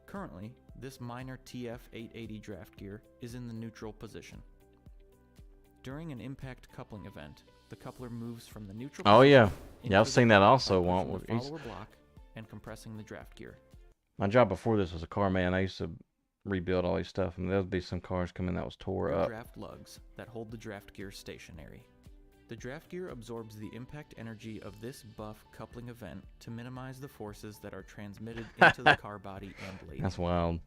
Currently, this minor TF880 draft gear is in the neutral position. During an impact coupling event, the coupler moves from the neutral Oh, yeah. position Yeah, I've into the seen that car also. by Won't pushing the follower block and compressing the draft gear. My job before this was a car man. I used to rebuild all these stuff, and there'd be some cars come in that was tore Rear up. draft lugs that hold the draft gear stationary. The draft gear absorbs the impact energy of this buff coupling event to minimize the forces that are transmitted into the car body and blade. That's wild.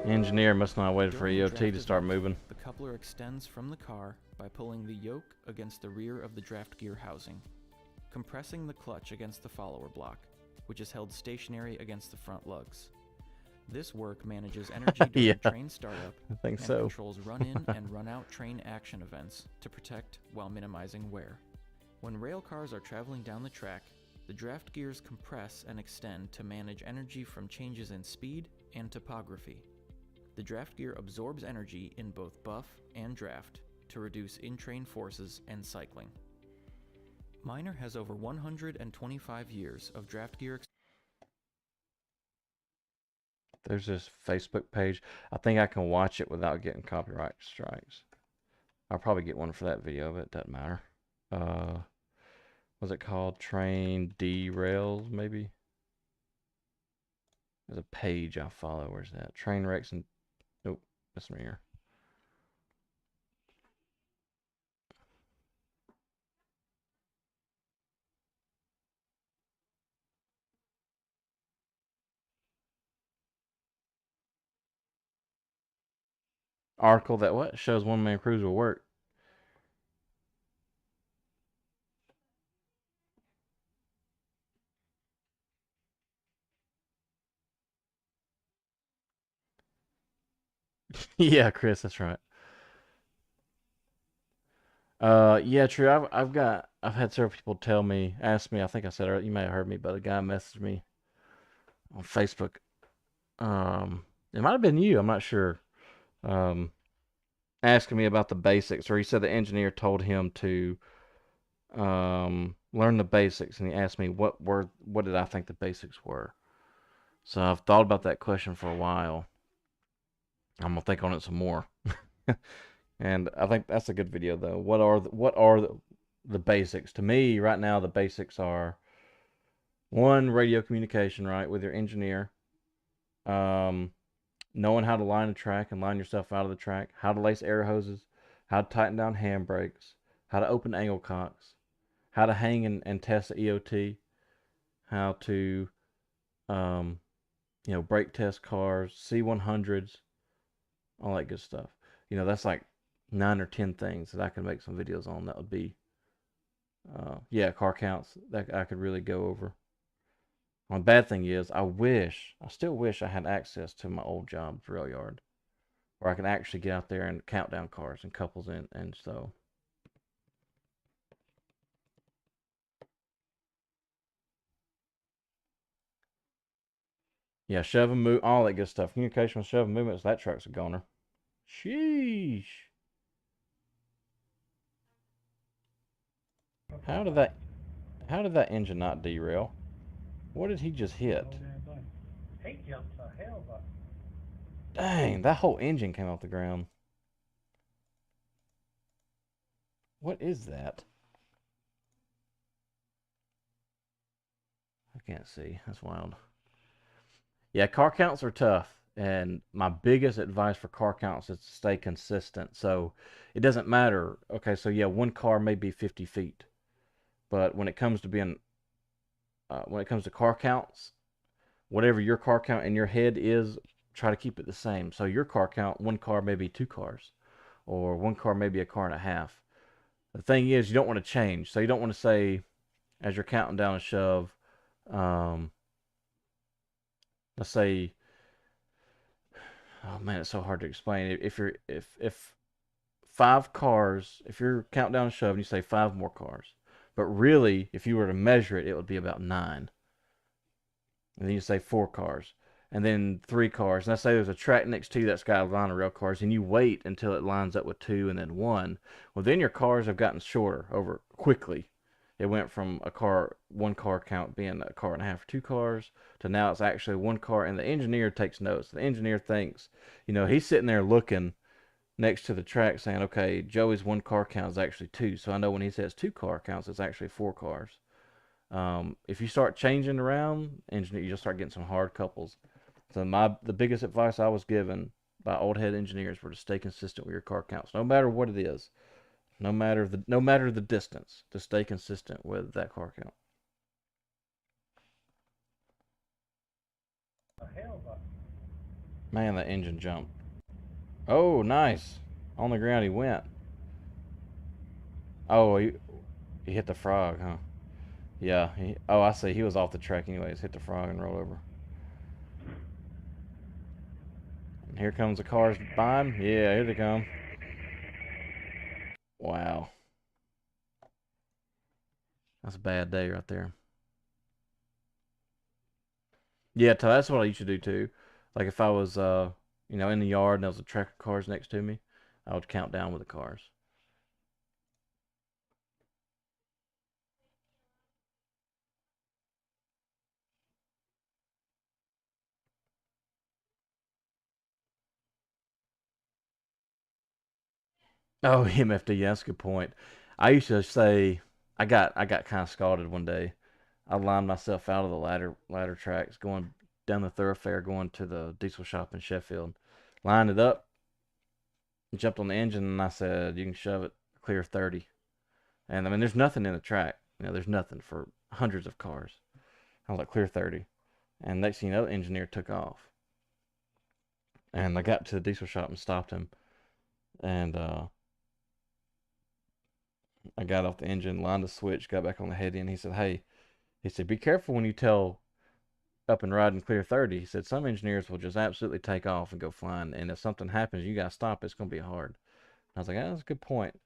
Engineer must not have waited for During the EOT to draft start event, moving. The coupler extends from the car by pulling the yoke against the rear of the draft gear housing, compressing the clutch against the follower block, which is held stationary against the front lugs. This work manages energy during Yeah. train startup I think and so. controls run-in and run-out train action events to protect while minimizing wear. When rail cars are traveling down the track, the draft gears compress and extend to manage energy from changes in speed and topography. The draft gear absorbs energy in both buff and draft to reduce in-train forces and cycling. Miner has over 125 years of draft gear There's this Facebook page. I think I can watch it without getting copyright strikes. I'll probably get one for that video, but it doesn't matter. What's it called? Train derails, maybe? There's a page I follow. Where's that? Train wrecks and nope, that's me here. Article that what shows one man crews will work. Yeah, Chris, that's right. Yeah, true. I've had several people tell me, ask me. I think I said earlier, you may have heard me, but a guy messaged me on Facebook. It might have been you. I'm not sure. Um, asking me about the basics, or he said the engineer told him to learn the basics, and he asked me what did I think the basics were. So I've thought about that question for a while. I'm gonna think on it some more. And I think that's a good video though. What are the basics? To me, right now, the basics are one, radio communication, right, with your engineer. Um, knowing how to line a track and line yourself out of the track, how to lace air hoses, how to tighten down handbrakes, how to open angle cocks, how to hang and test the EOT, how to um, brake test cars, C100s, all that good stuff. That's like 9 or 10 things that I could make some videos on. That would be, yeah, car counts that I could really go over. One bad thing is, I still wish I had access to my old job rail yard, where I can actually get out there and count down cars and couples in, and so. Yeah, shove and move, all that good stuff. Communication with shove and movements, that truck's a goner. Sheesh. How did that how did that engine not derail? What did he just hit? He jumped a hell of a. Dang, that whole engine came off the ground. What is that? I can't see. That's wild. Yeah, car counts are tough. And my biggest advice for car counts is to stay consistent. So it doesn't matter. Okay, so yeah, one car may be 50 feet. But when it comes to car counts, whatever your car count in your head is, try to keep it the same. So your car count, one car may be two cars, or one car may be a car and a half. The thing is, you don't want to change. So you don't want to say, as you're counting down a shove, um, let's say, oh man, it's so hard to explain. If 5 cars, if you're counting down a shove and you say 5 more cars, but really, if you were to measure it, it would be about 9. And then you say 4 cars, and then 3 cars. And let's say there's a track next to you that's got a line of rail cars, and you wait until it lines up with 2 and then 1. Well, then your cars have gotten shorter over quickly. It went from 1 car count being a car and a half or 2 cars to now it's actually 1 car. And the engineer takes notes. The engineer thinks, he's sitting there looking next to the track saying, okay, Joey's 1 car count is actually 2. So I know when he says 2 car counts, it's actually 4 cars. If you start changing around, engineer, you'll start getting some hard couples. So the biggest advice I was given by old head engineers were to stay consistent with your car counts, no matter what it is, no matter the distance, to stay consistent with that car count. A hell of a. Man, that engine jumped. Oh, nice. On the ground he went. Oh, he hit the frog, huh? Yeah. Oh, I see. He was off the track anyways. Hit the frog and rolled over. And here comes the cars by him. Yeah, here they come. Wow. That's a bad day right there. Yeah, that's what I used to do too. Like if I was, in the yard and there was a track of cars next to me, I would count down with the cars. Oh, MFD, yeah, that's a good point. I used to say I got kind of scalded one day. I lined myself out of the ladder tracks going down the thoroughfare going to the diesel shop in Sheffield. Lined it up, jumped on the engine, and I said, "You can shove it clear 30." And I mean, there's nothing in the track. You know, there's nothing for hundreds of cars. I was like, "Clear 30." And next thing you know, the engineer took off. And I got to the diesel shop and stopped him. And I got off the engine, lined the switch, got back on the head end. He said, "Hey," he said, "be careful when you tell up and riding clear 30." He said, "Some engineers will just absolutely take off and go flying. And if something happens, you got to stop. It's going to be hard." I was like, "That's a good point."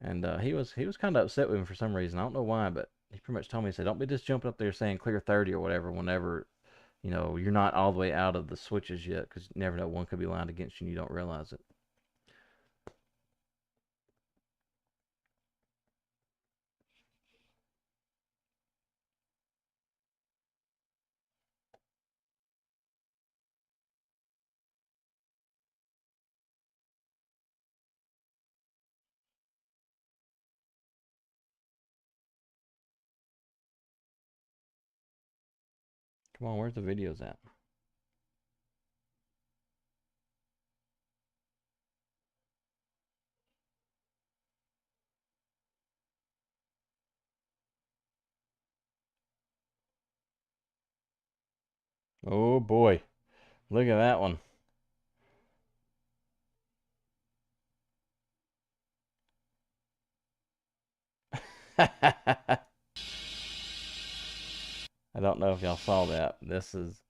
And he was kind of upset with me for some reason. I don't know why, but he pretty much told me, he said, "Don't be just jumping up there saying clear 30 or whatever whenever, you're not all the way out of the switches yet, because you never know, one could be lined against you and you don't realize it." Come on, where's the videos at? Oh boy, look at that one. I don't know if y'all saw that. This is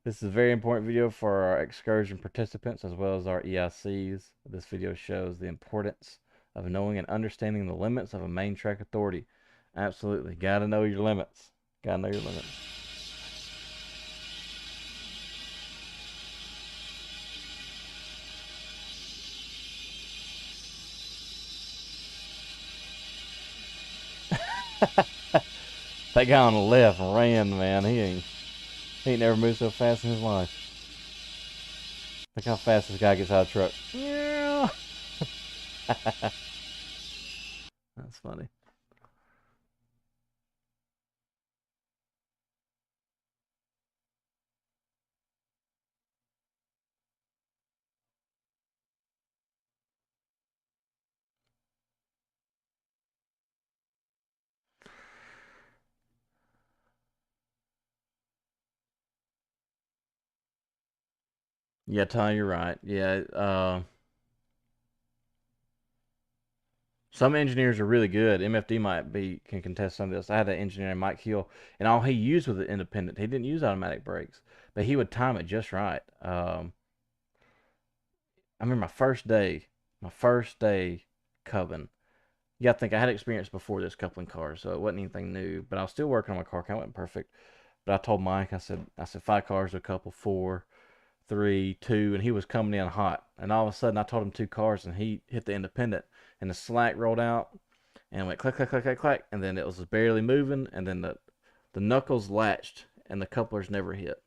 a very important video for our excursion participants as well as our EICs. This video shows the importance of knowing and understanding the limits of a main track authority. Absolutely, gotta know your limits. Gotta know your limits. That guy on the left ran, man. He ain't never moved so fast in his life. Look how fast this guy gets out of the truck. Yeah. That's funny. Yeah, Ty, you're right. Yeah, some engineers are really good. MFD can contest some of this. I had an engineer, Mike Hill, and all he used was the independent. He didn't use automatic brakes, but he would time it just right. I remember my first day cubbing. Yeah, I think I had experience before this coupling car, so it wasn't anything new. But I was still working on my car count. It wasn't perfect. But I told Mike, I said 5 cars to a couple, 4, 3, 2, and he was coming in hot. And all of a sudden, I told him 2 cars, and he hit the independent, and the slack rolled out, and went clack, clack, clack, clack, clack, and then it was barely moving, and then the knuckles latched, and the couplers never hit.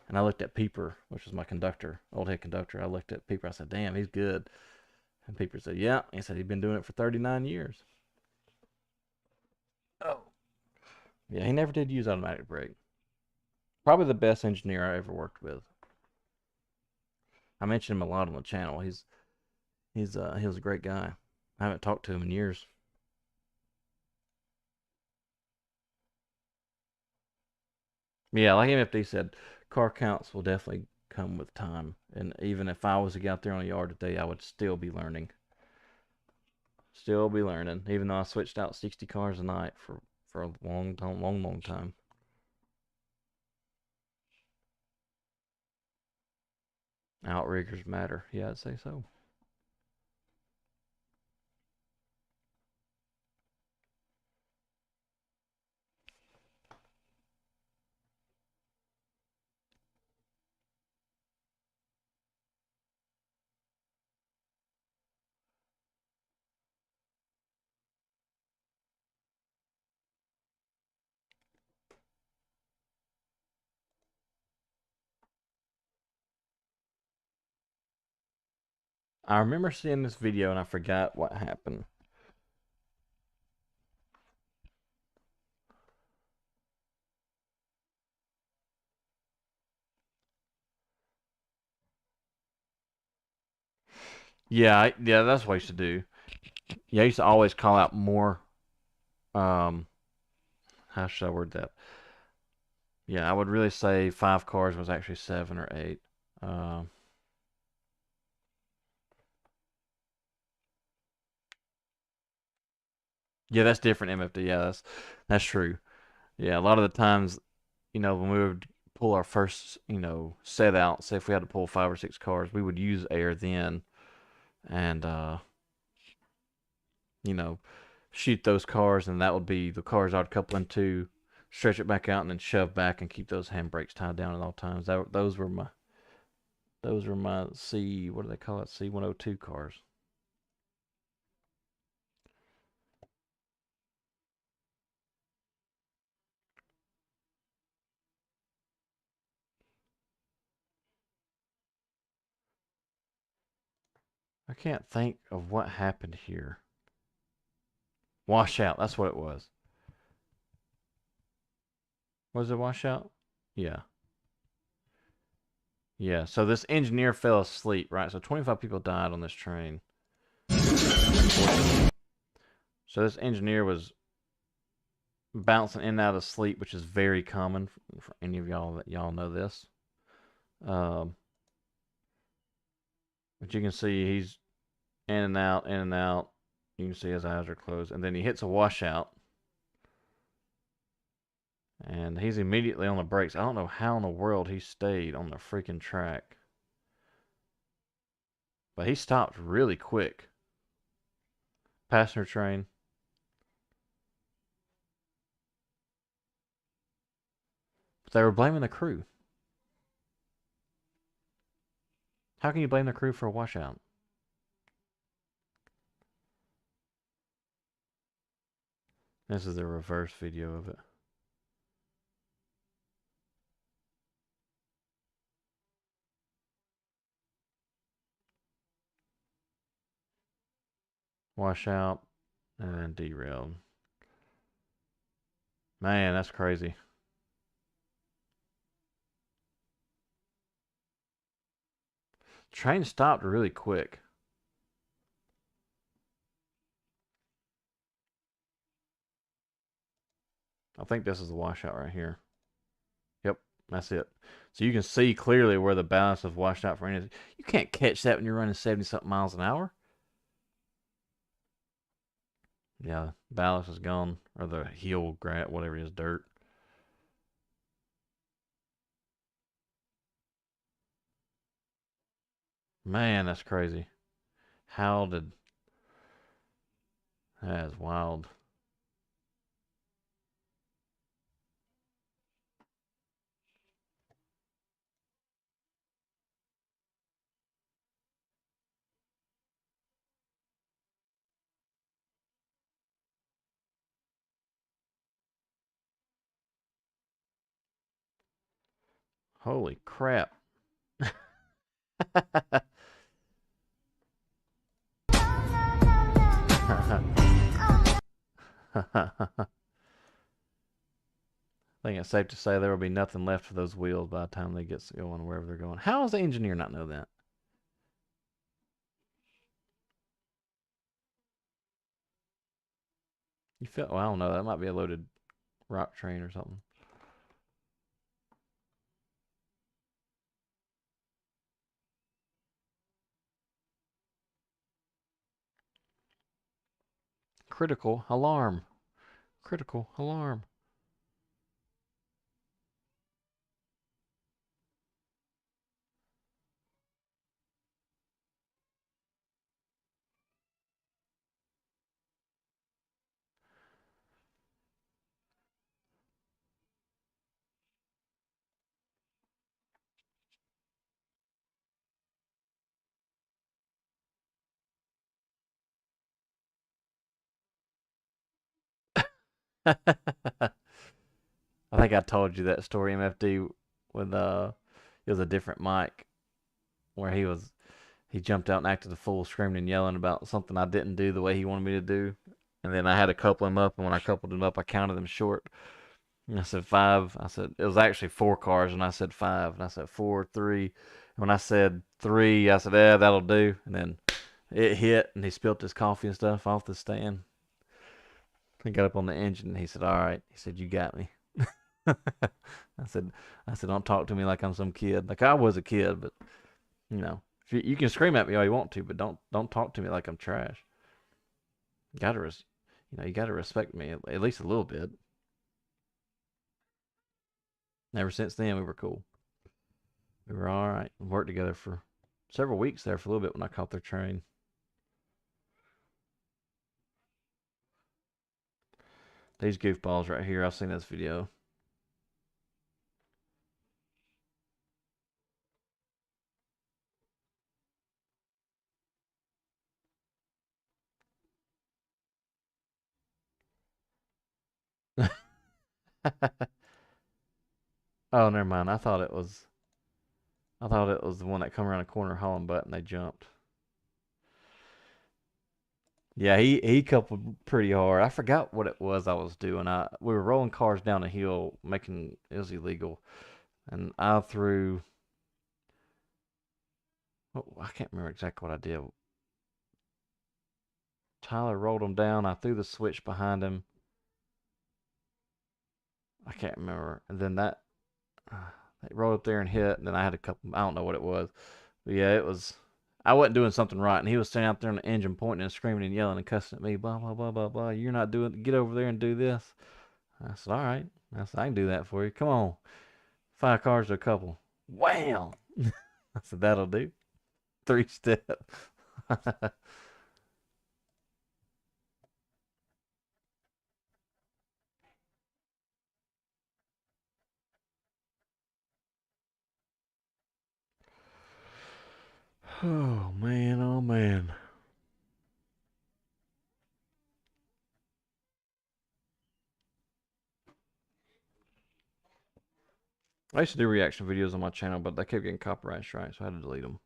And I looked at Peeper, which was my conductor, old head conductor. I looked at Peeper. I said, "Damn, he's good." And Peeper said, "Yeah." He said he'd been doing it for 39 years. Oh. Yeah, he never did use automatic brake. Probably the best engineer I ever worked with. I mentioned him a lot on the channel. He was a great guy. I haven't talked to him in years. Yeah, like MFD said, car counts will definitely come with time. And even if I was to get out there on a yard today, I would still be learning. Still be learning, even though I switched out 60 cars a night for a long time, long, long time. Outriggers matter. Yeah, I'd say so. I remember seeing this video and I forgot what happened. Yeah, that's what I used to do. Yeah, I used to always call out more. Um, how should I word that? Yeah, I would really say 5 cars was actually 7 or 8. Um, yeah, that's different MFD. Yeah, that's true. Yeah, a lot of the times, when we would pull our first, set out, say if we had to pull 5 or 6 cars, we would use air then and you know, shoot those cars, and that would be the cars I'd couple into, stretch it back out, and then shove back and keep those handbrakes tied down at all times. Those were my C. What do they call it? C102 cars. I can't think of what happened here. Washout. That's what it was. Was it washout? Yeah. Yeah. So this engineer fell asleep, right? So 25 people died on this train. Unfortunately. So this engineer was bouncing in and out of sleep, which is very common for any of y'all that y'all know this. Um, but you can see he's in and out, in and out. You can see his eyes are closed, and then he hits a washout, and he's immediately on the brakes. I don't know how in the world he stayed on the freaking track, but he stopped really quick. Passenger train. But they were blaming the crew. How can you blame the crew for a washout? This is the reverse video of it. Washout and derailed. Man, that's crazy. Train stopped really quick. I think this is the washout right here. Yep, that's it. So you can see clearly where the balance is washed out for any. You can't catch that when you're running 70 something miles an hour. Yeah, ballast is gone, or the heel grat, whatever it is, dirt. Man, that's crazy. How did that is wild. Holy crap. I think it's safe to say there will be nothing left of those wheels by the time they get going wherever they're going. How does the engineer not know that? You feel? Well, I don't know. That might be a loaded rock train or something. Critical alarm. Critical alarm. I think I told you that story, MFD, with it was a different mic where he jumped out and acted a fool, screaming and yelling about something I didn't do the way he wanted me to do, and then I had to couple him up, and when I coupled him up, I counted them short. And I said 5. I said it was actually 4 cars, and I said 5, and I said 4, 3. And when I said 3, I said, "Yeah, that'll do," and then it hit and he spilled his coffee and stuff off the stand. He got up on the engine and he said, "All right." He said, "You got me." I said, "Don't talk to me like I'm some kid. Like I was a kid, but you know, if you can scream at me all you want to, but don't talk to me like I'm trash. You gotta, you gotta respect me at least a little bit." Ever since then, we were cool. We were all right. We worked together for several weeks there for a little bit when I caught their train. These goofballs right here, I've seen this video. Oh, never mind. I thought it was the one that come around the corner hauling butt and they jumped. Yeah, he coupled pretty hard. I forgot what it was I was doing. We were rolling cars down a hill, making it was illegal, and I threw. Oh, I can't remember exactly what I did. Tyler rolled him down. I threw the switch behind him. I can't remember. And then they rolled up there and hit. And then I had a couple. I don't know what it was. But yeah, it was. I wasn't doing something right, and he was standing out there on the engine, pointing and screaming and yelling and cussing at me. Blah blah blah blah blah. You're not doing. Get over there and do this. I said, all right. I said, I can do that for you. Come on. 5 cars to a couple. Wham! I said, that'll do. 3 step. Oh man, oh man. I used to do reaction videos on my channel, but they kept getting copyright strikes, so I had to delete them.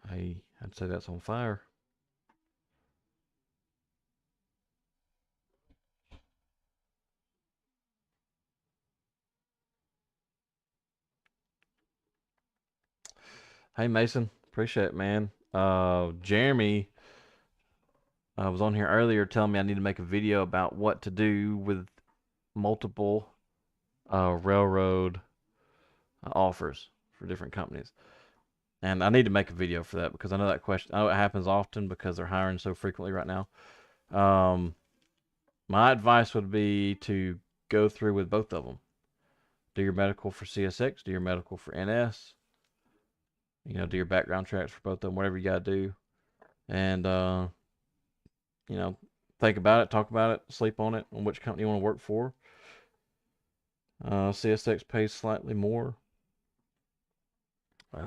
Hey, I'd say that's on fire. Hey Mason, appreciate it, man. Jeremy was on here earlier telling me I need to make a video about what to do with multiple railroad offers for different companies. And I need to make a video for that because I know that question. I know it happens often because they're hiring so frequently right now. My advice would be to go through with both of them. Do your medical for CSX, do your medical for NS, do your background checks for both of them, whatever you got to do. And, you know, think about it, talk about it, sleep on it, on which company you want to work for. CSX pays slightly more,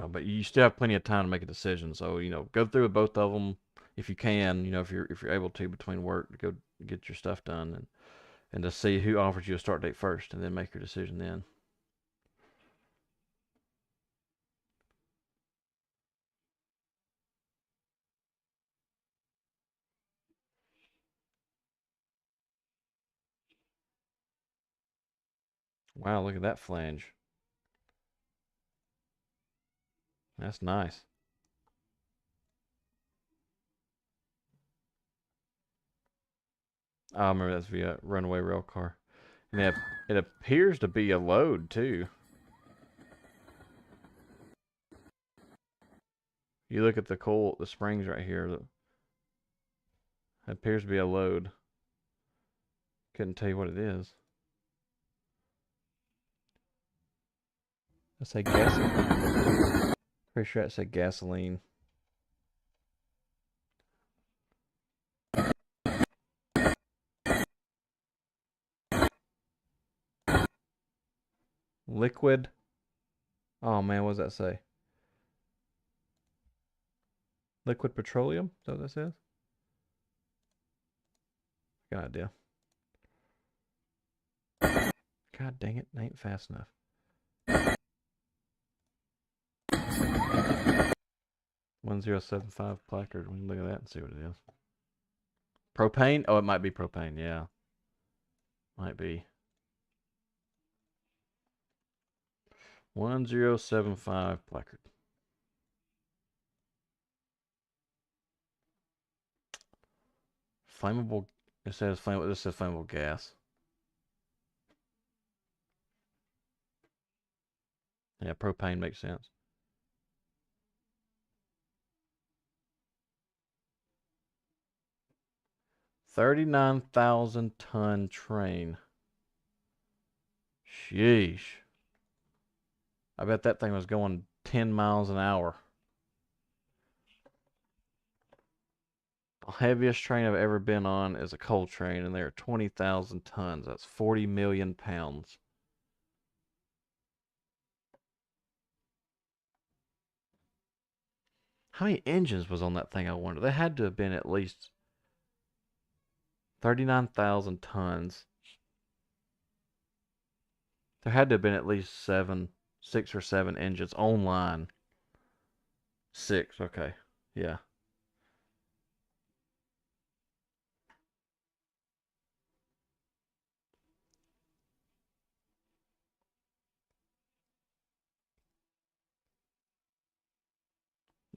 but you still have plenty of time to make a decision. So, go through with both of them if you can, if you're able to between work to go get your stuff done and to see who offers you a start date first and then make your decision then. Wow, look at that flange. That's nice. I remember that's via runaway rail car. And it appears to be a load too. You look at the springs right here. It appears to be a load. Couldn't tell you what it is. I say gasoline. Pretty sure it said gasoline. Liquid. Oh man, what does that say? Liquid petroleum? Is that what that says? Got idea. God dang it, ain't fast enough. 1075 placard. We can look at that and see what it is. Propane? Oh, it might be propane. Yeah. Might be. 1075 placard. Flammable. It says flammable. This says flammable gas. Yeah, propane makes sense. $39,000 train. Sheesh. I bet that thing was going 10 miles an hour. The heaviest train I've ever been on is a coal train, and they're 20,000 tons. That's 40 million pounds. How many engines was on that thing, I wonder? There had to have been at least 39,000 tons. There had to have been at least 6 or 7 engines online. 6, okay. Yeah.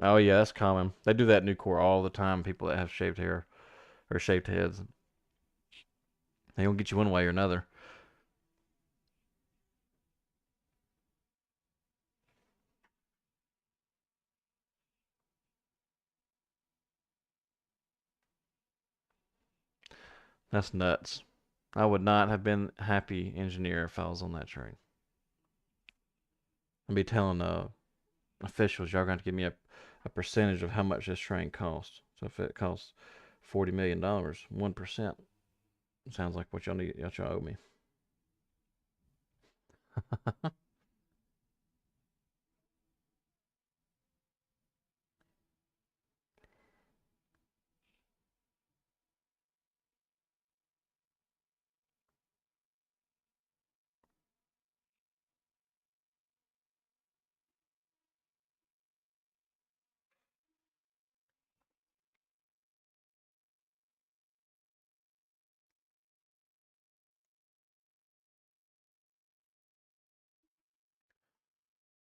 Oh yeah, that's common. They do that new core all the time. People that have shaved hair or shaved heads, they gonna get you one way or another. That's nuts. I would not have been a happy engineer if I was on that train. I'd be telling officials, y'all going to give me a percentage of how much this train costs. So if it costs $40 million, 1% sounds like what y'all owe me.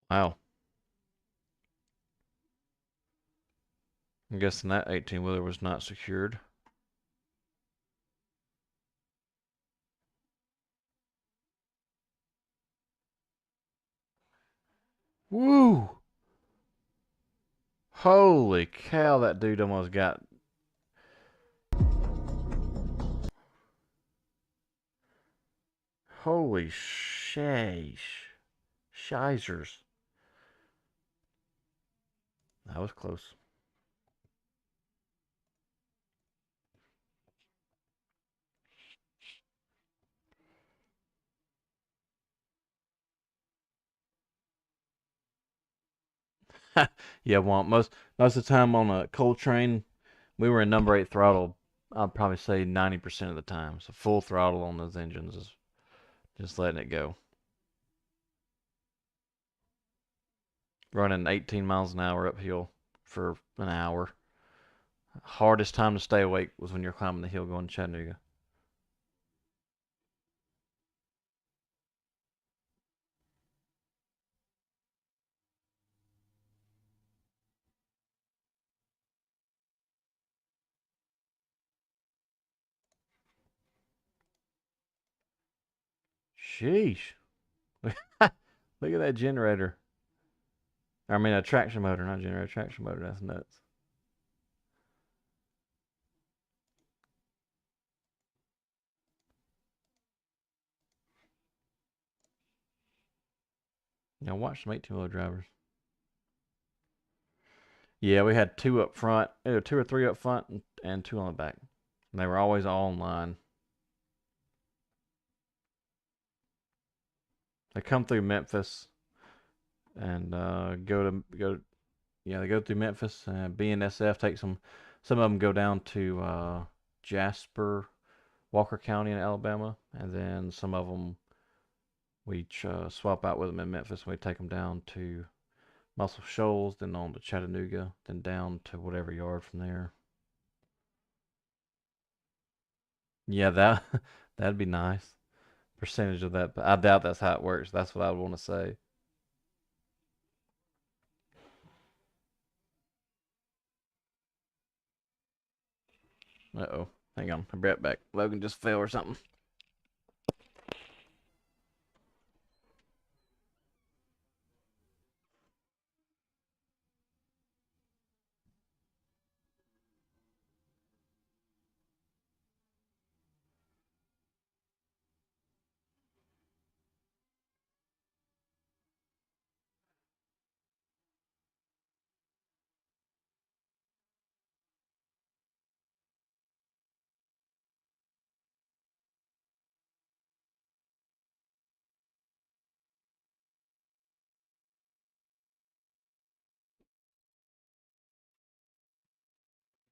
Wow. I'm guessing that 18 wheeler was not secured. Woo! Holy cow, that dude almost got. Holy shizers. That was close. Yeah, well, most of the time on a coal train, we were in number 8 throttle. I'd probably say 90% of the time. So full throttle on those engines is just letting it go. Running 18 miles an hour uphill for an hour. Hardest time to stay awake was when you're climbing the hill going to Chattanooga. Sheesh. Look at that generator. I mean, a traction motor, not generator, traction motor. That's nuts. Now watch some 18-wheeler drivers. Yeah, we had 2 up front, either 2 or 3 up front, and 2 on the back. And they were always all in line. They come through Memphis and they go through Memphis. BNSF takes them. Some of them go down to Jasper, Walker County in Alabama, and then some of them we swap out with them in Memphis. We take them down to Muscle Shoals, then on to Chattanooga, then down to whatever yard from there. Yeah, that that'd be nice. Percentage of that, but I doubt that's how it works. That's what I would want to say. Uh-oh. Hang on. I'll be right back. Logan just fell or something.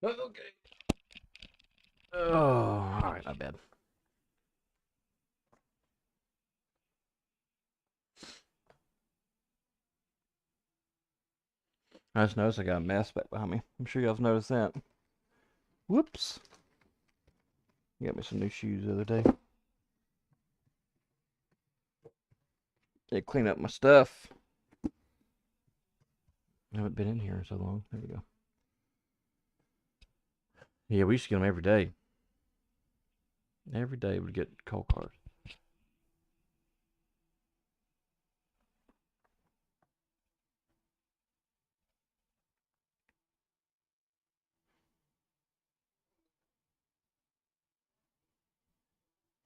Okay. Oh, all right. Not bad. I just noticed I got a mess back behind me. I'm sure y'all've noticed that. Whoops. You got me some new shoes the other day. They clean up my stuff. I haven't been in here in so long. There we go. Yeah, we used to get them every day. Every day we'd get cold cards.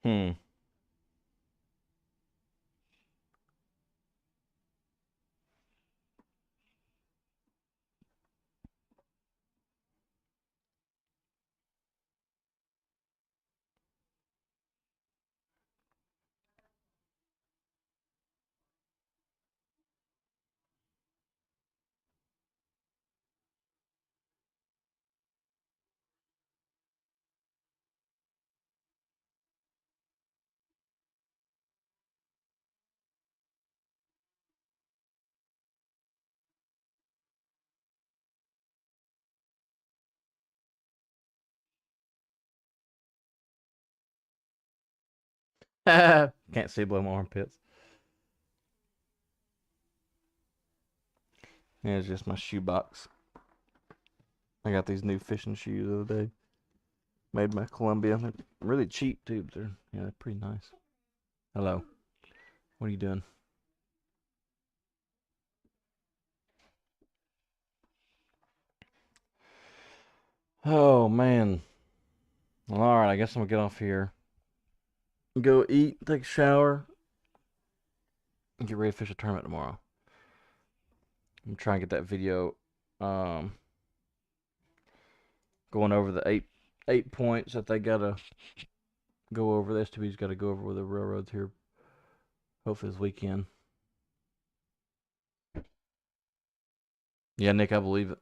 Hmm. Can't see below my armpits. Yeah, it's just my shoe box. I got these new fishing shoes the other day. Made by Columbia. They're really cheap too, but they're pretty nice. Hello. What are you doing? Oh man. Well, all right. I guess I'm gonna get off here. Go eat, take a shower, and get ready to fish a tournament tomorrow. I'm trying to get that video, um, going over the eight points that they gotta go over. The STB's gotta go over with the railroads here. Hopefully this weekend. Yeah, Nick, I believe it.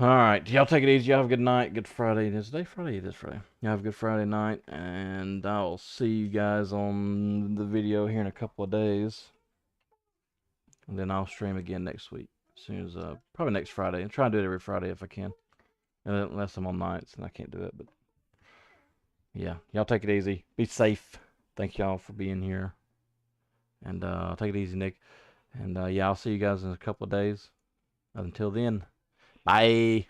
All right, y'all take it easy. Y'all have a good night. Good Friday. Is today Friday? It is Friday. Y'all have a good Friday night, and I'll see you guys on the video here in a couple of days. And then I'll stream again next week. As soon as probably next Friday. I'm trying to do it every Friday if I can. Unless I'm on nights and I can't do it. But yeah, y'all take it easy. Be safe. Thank y'all for being here. And take it easy, Nick. And yeah, I'll see you guys in a couple of days. Until then, bye.